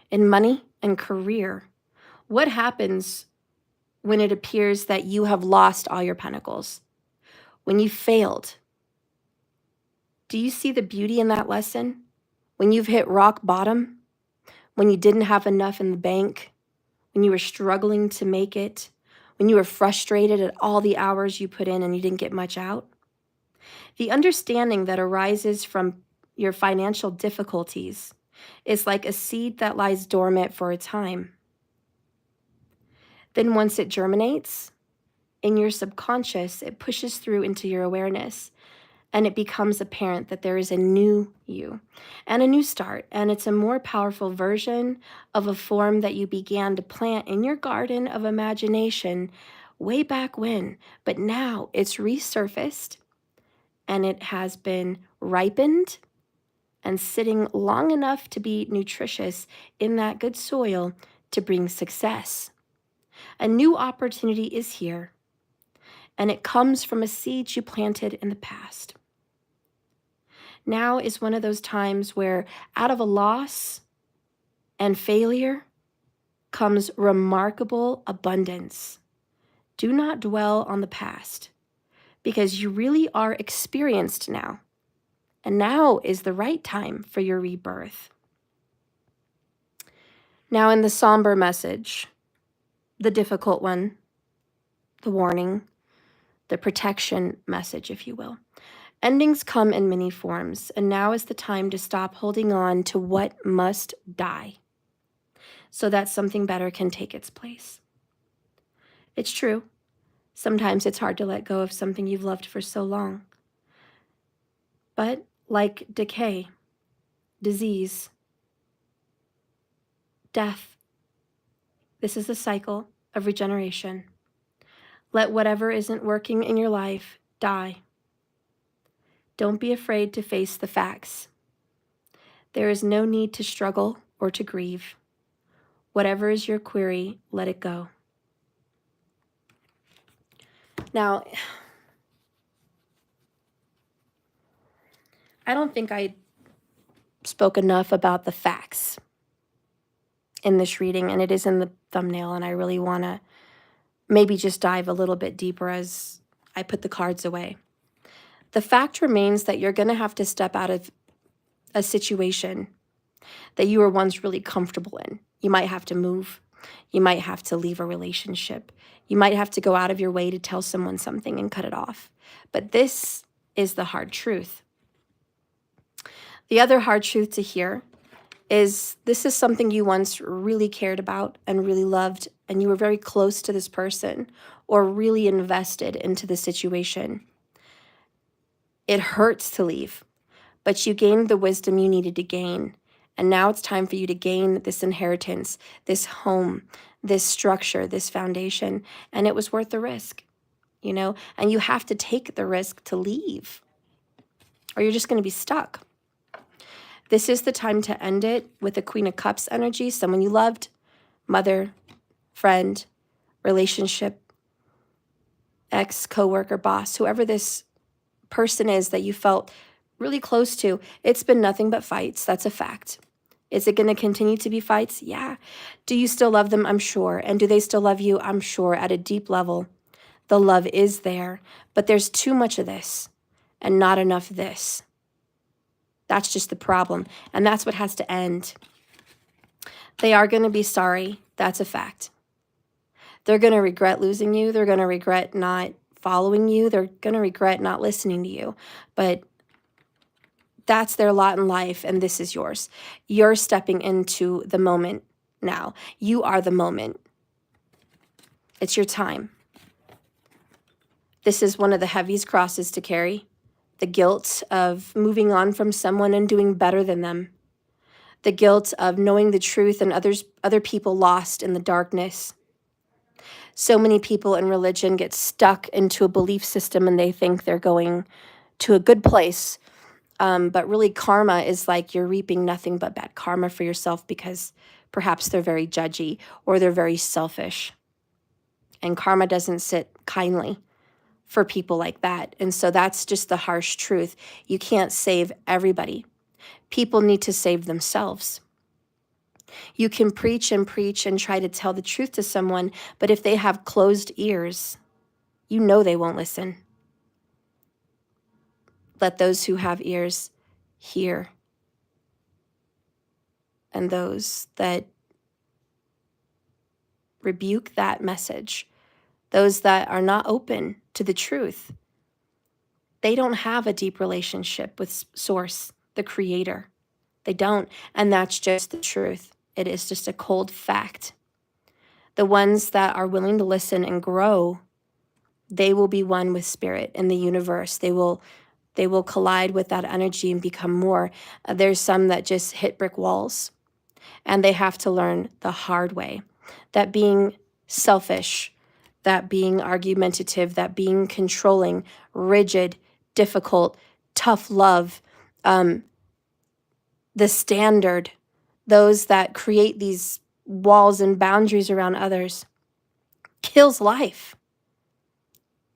In money and career, what happens when it appears that you have lost all your pentacles? When you failed? Do you see the beauty in that lesson? When you've hit rock bottom? When you didn't have enough in the bank? When you were struggling to make it? When you were frustrated at all the hours you put in and you didn't get much out? The understanding that arises from your financial difficulties is like a seed that lies dormant for a time. Then once it germinates, in your subconscious, it pushes through into your awareness, and it becomes apparent that there is a new you and a new start, and it's a more powerful version of a form that you began to plant in your garden of imagination way back when, but now it's resurfaced and it has been ripened and sitting long enough to be nutritious in that good soil to bring success. A new opportunity is here, and it comes from a seed you planted in the past. Now is one of those times where out of a loss and failure comes remarkable abundance. Do not dwell on the past, because you really are experienced now. And now is the right time for your rebirth. Now in the somber message, the difficult one, the warning, the protection message, if you will. Endings come in many forms, and now is the time to stop holding on to what must die so that something better can take its place. It's true. Sometimes it's hard to let go of something you've loved for so long. But like decay, disease, death, this is a cycle of regeneration. Let whatever isn't working in your life die. Don't be afraid to face the facts. There is no need to struggle or to grieve. Whatever is your query, let it go. Now, I don't think I spoke enough about the facts in this reading, and it is in the thumbnail, and I really want to maybe just dive a little bit deeper as I put the cards away. The fact remains that you're going to have to step out of a situation that you were once really comfortable in. You might have to move. You might have to leave a relationship. You might have to go out of your way to tell someone something and cut it off. But this is the hard truth. The other hard truth to hear is this is something you once really cared about and really loved, and you were very close to this person or really invested into the situation. It hurts to leave, but you gained the wisdom you needed to gain. And now it's time for you to gain this inheritance, this home, this structure, this foundation. And it was worth the risk, you know? And you have to take the risk to leave, or you're just going to be stuck. This is the time to end it with the Queen of Cups energy, someone you loved, mother, friend, relationship, ex, coworker, boss, whoever this person is that you felt really close to. It's been nothing but fights. That's a fact. Is it going to continue to be fights? Yeah. Do you still love them? I'm sure. And do they still love you? I'm sure. At a deep level, the love is there. But there's too much of this and not enough this. That's just the problem. And that's what has to end. They are going to be sorry. That's a fact. They're going to regret losing you. They're going to regret not following you. They're going to regret not listening to you. But that's their lot in life, and this is yours. You're stepping into the moment now. You are the moment. It's your time. This is one of the heaviest crosses to carry. The guilt of moving on from someone and doing better than them. The guilt of knowing the truth and other people lost in the darkness. So many people in religion get stuck into a belief system and they think they're going to a good place. But really karma is like you're reaping nothing but bad karma for yourself because perhaps they're very judgy or they're very selfish. And karma doesn't sit kindly for people like that. And so that's just the harsh truth. You can't save everybody. People need to save themselves. You can preach and try to tell the truth to someone, but if they have closed ears, you know they won't listen. Let those who have ears hear. And those that rebuke that message, those that are not open to the truth, they don't have a deep relationship with Source, the Creator. They don't. And that's just the truth. It is just a cold fact. The ones that are willing to listen and grow, they will be one with Spirit in the universe. They will collide with that energy and become more. There's some that just hit brick walls, and they have to learn the hard way that being selfish, that being argumentative, that being controlling, rigid, difficult, tough love, the standard, those that create these walls and boundaries around others, kills life.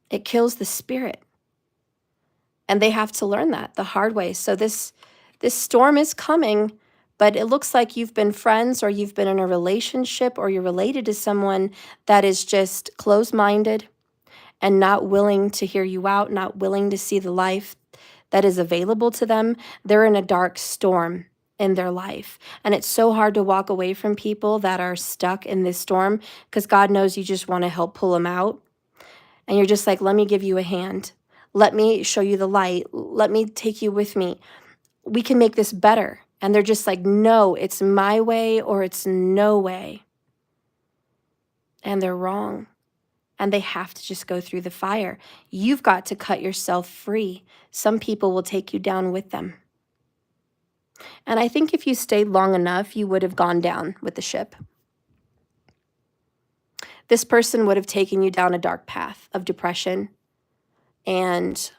It kills the spirit. And they have to learn that the hard way. So this storm is coming, but it looks like you've been friends or you've been in a relationship or you're related to someone that is just closed-minded and not willing to hear you out, not willing to see the life that is available to them. They're in a dark storm in their life. And it's so hard to walk away from people that are stuck in this storm because God knows you just want to help pull them out. And you're just like, let me give you a hand. Let me show you the light. Let me take you with me. We can make this better. And they're just like, no, it's my way or it's no way. And they're wrong. And they have to just go through the fire. You've got to cut yourself free. Some people will take you down with them. And I think if you stayed long enough, you would have gone down with the ship. This person would have taken you down a dark path of depression, and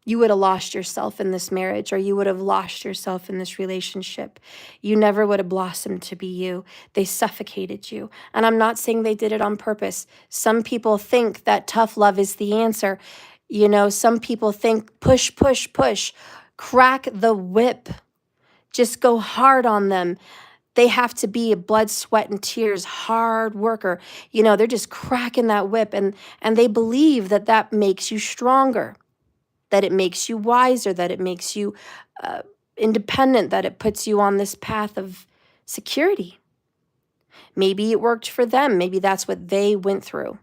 you would have lost yourself in this marriage, or you would have lost yourself in this relationship. You never would have blossomed to be you. They suffocated you. And I'm not saying they did it on purpose. Some people think that tough love is the answer. You know, some people think push, push, push, crack the whip, just go hard on them. They have to be a blood, sweat, and tears hard worker. You know, they're just cracking that whip, and they believe that that makes you stronger, that it makes you wiser, that it makes you independent, that it puts you on this path of security. Maybe it worked for them. Maybe that's what they went through.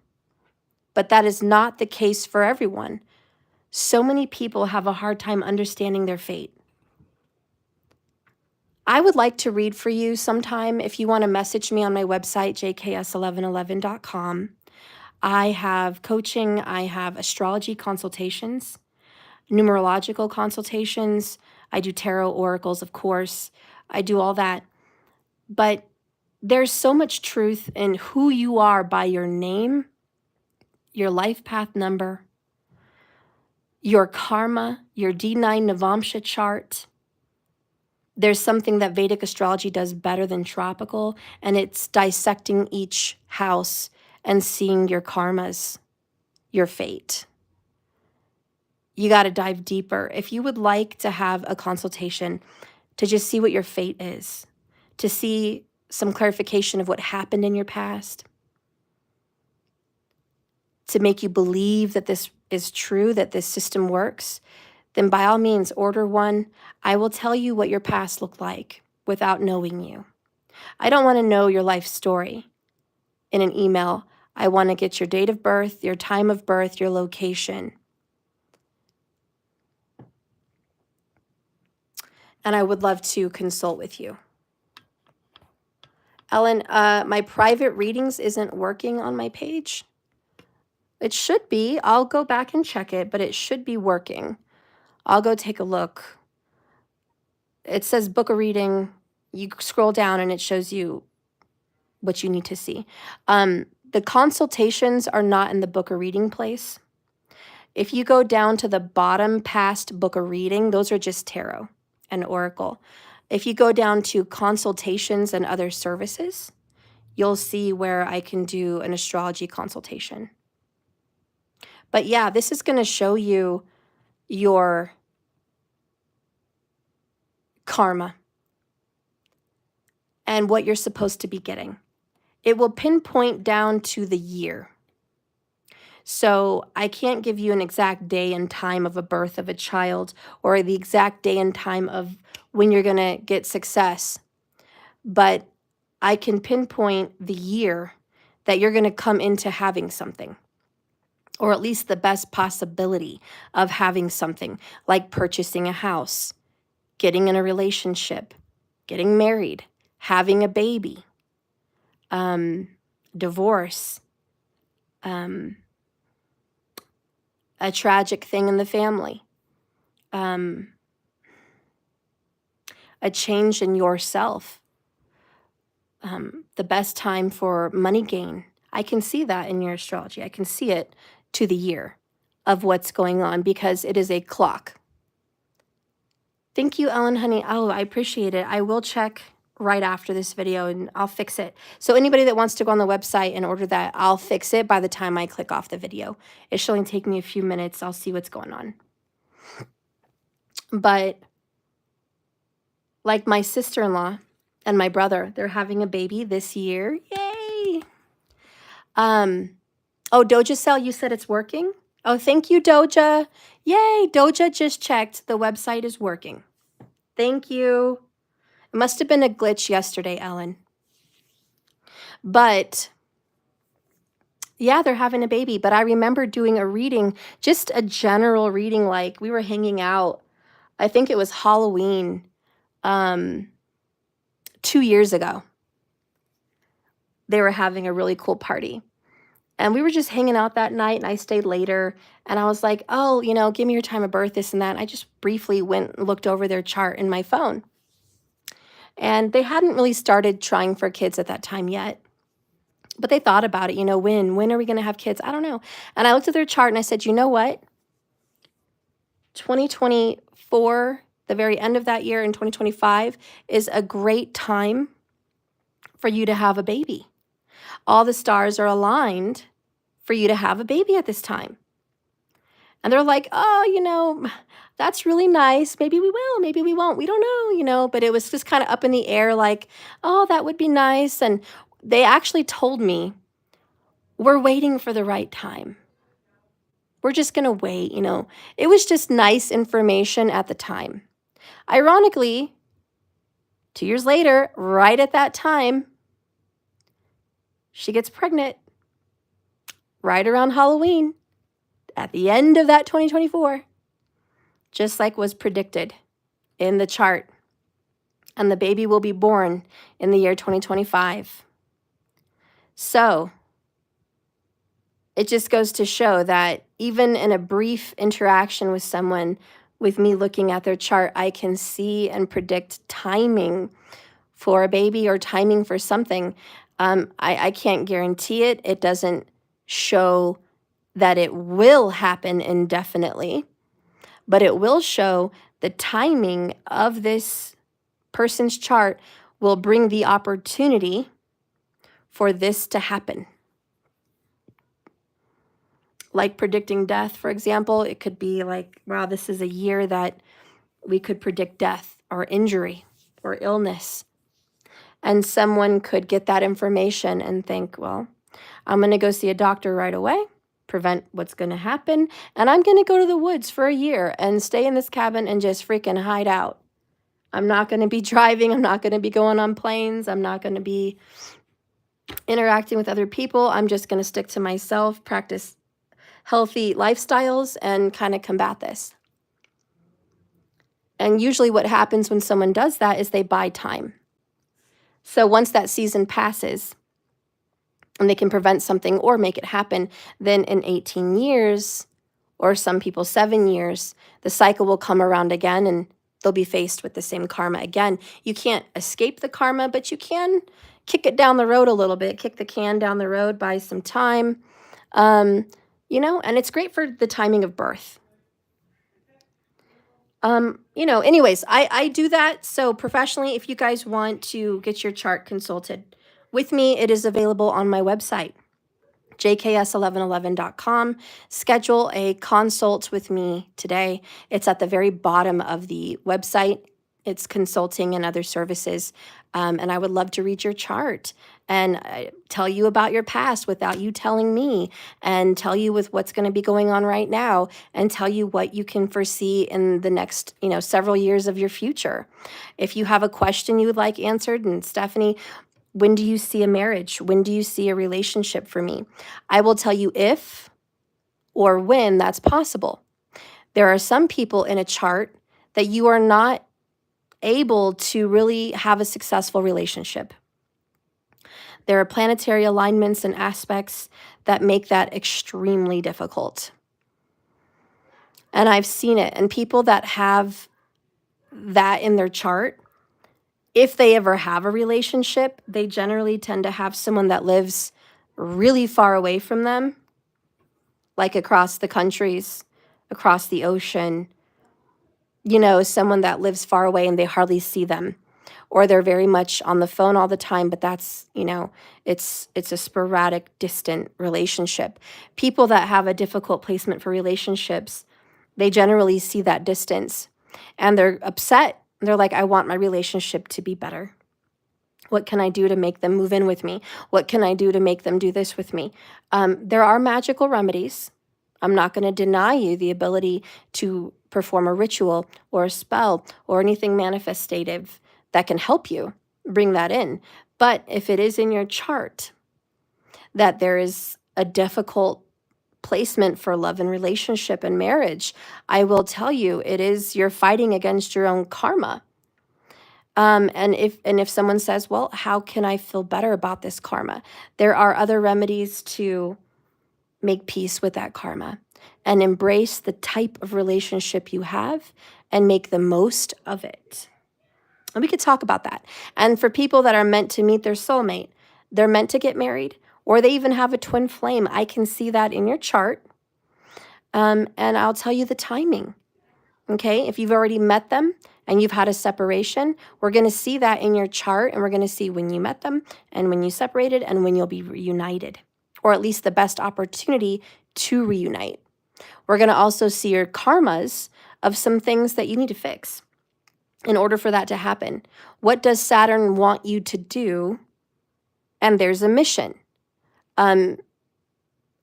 But that is not the case for everyone. So many people have a hard time understanding their fate. I would like to read for you sometime. If you want to message me on my website, jks1111.com. I have coaching, I have astrology consultations, numerological consultations. I do tarot oracles, of course. I do all that. But there's so much truth in who you are by your name, your life path number, your karma, your D9 Navamsha chart. There's something that Vedic astrology does better than tropical, and it's dissecting each house and seeing your karmas, your fate. You got to dive deeper. If you would like to have a consultation to just see what your fate is, to see some clarification of what happened in your past, to make you believe that this is true, that this system works, then by all means, order one. I will tell you what your past looked like without knowing you. I don't want to know your life story in an email. I want to get your date of birth, your time of birth, your location. And I would love to consult with you. Ellen, my private readings isn't working on my page. It should be. I'll go back and check it, but it should be working. I'll go take a look. It says book a reading. You scroll down and it shows you what you need to see. The consultations are not in the book a reading place. If you go down to the bottom past book a reading, those are just tarot and oracle. If you go down to consultations and other services, you'll see where I can do an astrology consultation. But yeah, this is going to show you your karma and what you're supposed to be getting. It will pinpoint down to the year. So I can't give you an exact day and time of a birth of a child or the exact day and time of when you're going to get success. But I can pinpoint the year that you're going to come into having something, or at least the best possibility of having something, like purchasing a house, getting in a relationship, getting married, having a baby, divorce, a tragic thing in the family, a change in yourself, the best time for money gain. I can see that in your astrology. I can see it to the year of what's going on because it is a clock. Thank you, Ellen, honey. Oh, I appreciate it. I will check right after this video and I'll fix it. So anybody that wants to go on the website and order that, I'll fix it by the time I click off the video. It should only take me a few minutes. I'll see what's going on. But like my sister-in-law and my brother, they're having a baby this year. Yay! Oh, Doja Cell, you said it's working? Oh, thank you, Doja. Yay, Doja just checked. The website is working. Thank you. It must have been a glitch yesterday, Ellen. But yeah, they're having a baby. But I remember doing a reading, just a general reading, like we were hanging out. I think it was Halloween 2 years ago. They were having a really cool party. And we were just hanging out that night, and I stayed later. And I was like, oh, you know, give me your time of birth, this and that. And I just briefly went and looked over their chart in my phone. And they hadn't really started trying for kids at that time yet. But they thought about it, you know, when are we going to have kids? I don't know. And I looked at their chart and I said, you know what? 2024, the very end of that year, in 2025 is a great time for you to have a baby. All the stars are aligned for you to have a baby at this time. And they're like, oh, that's really nice. Maybe we will, maybe we won't. We don't know, but it was just kind of up in the air like, oh, that would be nice. And they actually told me, we're waiting for the right time. We're just going to wait. It was just nice information at the time. Ironically, 2 years later, right at that time, she gets pregnant right around Halloween at the end of that 2024, just like was predicted in the chart. And the baby will be born in the year 2025. So it just goes to show that even in a brief interaction with someone, with me looking at their chart, I can see and predict timing for a baby or timing for something. I can't guarantee it. It doesn't show that it will happen indefinitely, but it will show the timing of this person's chart will bring the opportunity for this to happen. Like predicting death, for example, it could be like, wow, this is a year that we could predict death or injury or illness. And someone could get that information and think, well, I'm going to go see a doctor right away, prevent what's going to happen, and I'm going to go to the woods for a year and stay in this cabin and just freaking hide out. I'm not going to be driving. I'm not going to be going on planes. I'm not going to be interacting with other people. I'm just going to stick to myself, practice healthy lifestyles, and kind of combat this. And usually what happens when someone does that is they buy time. So once that season passes and they can prevent something or make it happen, then in 18 years, or some people 7 years, the cycle will come around again and they'll be faced with the same karma again. You can't escape the karma, but you can kick it down the road a little bit, kick the can down the road, buy some time, and it's great for the timing of birth. Anyways, I do that. So professionally, if you guys want to get your chart consulted with me, it is available on my website, jks1111.com. Schedule a consult with me today. It's at the very bottom of the website. It's consulting and other services. And I would love to read your chart and tell you about your past without you telling me, and tell you with what's going to be going on right now, and tell you what you can foresee in the next, several years of your future. If you have a question you would like answered, and Stephanie, when do you see a marriage? When do you see a relationship for me? I will tell you if or when that's possible. There are some people in a chart that you are not able to really have a successful relationship. There are planetary alignments and aspects that make that extremely difficult. And I've seen it. And people that have that in their chart, if they ever have a relationship, they generally tend to have someone that lives really far away from them, like across the countries, across the ocean, someone that lives far away and they hardly see them, or they're very much on the phone all the time, but that's, it's a sporadic, distant relationship. People that have a difficult placement for relationships, they generally see that distance and they're upset. They're like, I want my relationship to be better. What can I do to make them move in with me? What can I do to make them do this with me? There are magical remedies. I'm not going to deny you the ability to perform a ritual or a spell or anything manifestative that can help you bring that in. But if it is in your chart that there is a difficult placement for love and relationship and marriage, I will tell you you're fighting against your own karma. And if someone says, well, how can I feel better about this karma? There are other remedies to make peace with that karma and embrace the type of relationship you have and make the most of it. And we could talk about that. And for people that are meant to meet their soulmate, they're meant to get married, or they even have a twin flame. I can see that in your chart. And I'll tell you the timing. Okay, if you've already met them and you've had a separation, we're going to see that in your chart, and we're going to see when you met them and when you separated and when you'll be reunited, or at least the best opportunity to reunite. We're going to also see your karmas of some things that you need to fix in order for that to happen. What does Saturn want you to do? And there's a mission. And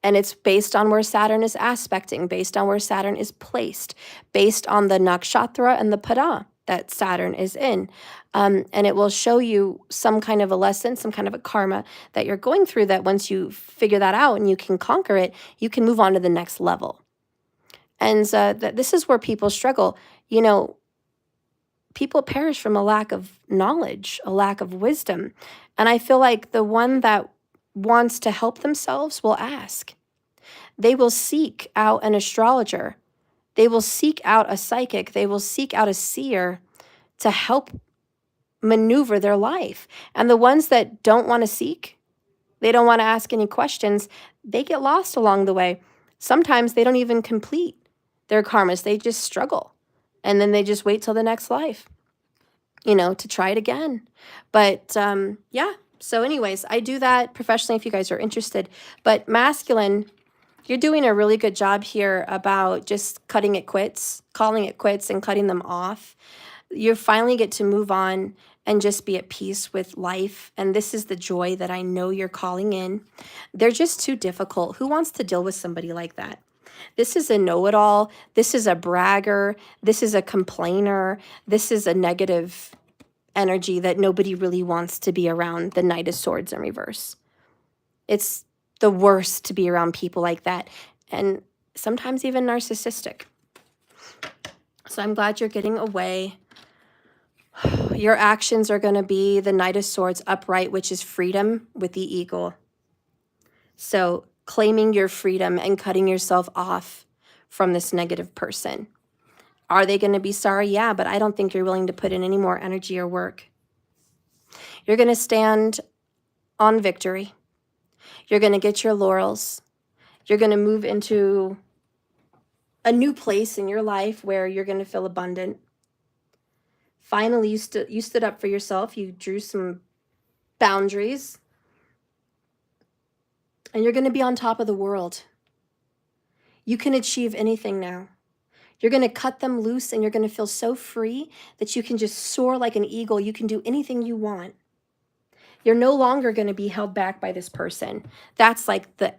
it's based on where Saturn is aspecting, based on where Saturn is placed, based on the nakshatra and the pada that Saturn is in. And it will show you some kind of a lesson, some kind of a karma that you're going through, that once you figure that out and you can conquer it, you can move on to the next level. And this is where people struggle. You know, people perish from a lack of knowledge, a lack of wisdom. And I feel like the one that wants to help themselves will ask. They will seek out an astrologer. They will seek out a psychic. They will seek out a seer to help maneuver their life. And the ones that don't want to seek, they don't want to ask any questions, they get lost along the way. Sometimes they don't even complete their karmas. They just struggle. And then they just wait till the next life, you know, to try it again. But yeah, so anyways, I do that professionally if you guys are interested. But masculine, you're doing a really good job here about just cutting it quits, calling it quits and cutting them off. You finally get to move on and just be at peace with life. And this is the joy that I know you're calling in. They're just too difficult. Who wants to deal with somebody like that? This is a know-it-all. This is a bragger. This is a complainer. This is a negative energy that nobody really wants to be around, the Knight of Swords in reverse. It's the worst to be around people like that, and sometimes even narcissistic. So I'm glad you're getting away. Your actions are going to be the Knight of Swords upright, which is freedom with the eagle. So claiming your freedom and cutting yourself off from this negative person. Are they going to be sorry? Yeah, but I don't think you're willing to put in any more energy or work. You're going to stand on victory. You're going to get your laurels. You're going to move into a new place in your life where you're going to feel abundant. Finally, you stood up for yourself. You drew some boundaries. And you're going to be on top of the world. You can achieve anything now. You're going to cut them loose and you're going to feel so free that you can just soar like an eagle. You can do anything you want. You're no longer going to be held back by this person. That's like the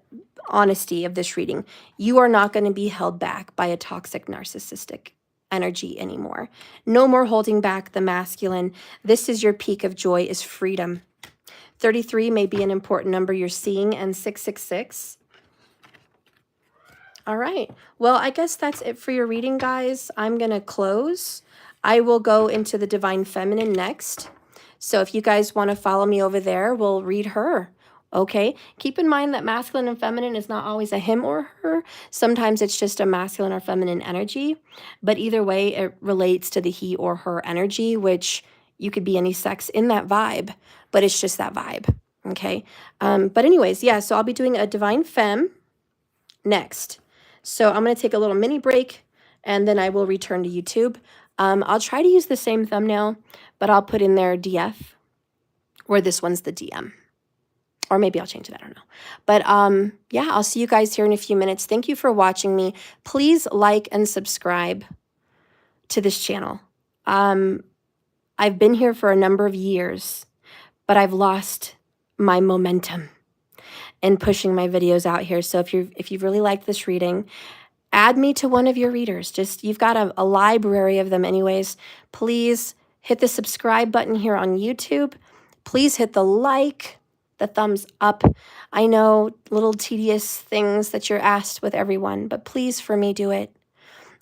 honesty of this reading. You are not going to be held back by a toxic narcissistic energy anymore. No more holding back the masculine. This is your peak of joy, is freedom. 33 may be an important number you're seeing, and 666. All right. Well, I guess that's it for your reading, guys. I'm going to close. I will go into the Divine Feminine next. So if you guys want to follow me over there, we'll read her. Okay. Keep in mind that masculine and feminine is not always a him or her. Sometimes it's just a masculine or feminine energy. But either way, it relates to the he or her energy, which you could be any sex in that vibe, but it's just that vibe. Okay. But anyways, yeah, so I'll be doing a Divine Femme next. So I'm going to take a little mini break and then I will return to YouTube. I'll try to use the same thumbnail, but I'll put in there DF, where this one's the DM. Or maybe I'll change it, I don't know. But yeah, I'll see you guys here in a few minutes. Thank you for watching me. Please like and subscribe to this channel. I've been here for a number of years, but I've lost my momentum in pushing my videos out here. So if you really liked this reading, add me to one of your readers. Just, you've got a library of them anyways. Please hit the subscribe button here on YouTube. Please hit the like, the thumbs up. I know little tedious things that you're asked with everyone, but please, for me, do it.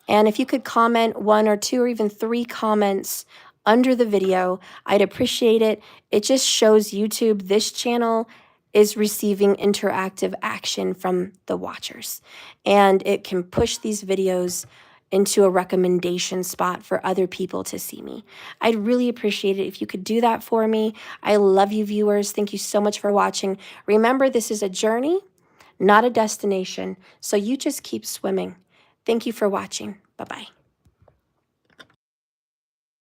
And if you could comment 1 or 2 or even 3 comments under the video, I'd appreciate it. It just shows YouTube this channel is receiving interactive action from the watchers. And it can push these videos into a recommendation spot for other people to see me. I'd really appreciate it if you could do that for me. I love you, viewers. Thank you so much for watching. Remember, this is a journey, not a destination. So you just keep swimming. Thank you for watching. Bye-bye.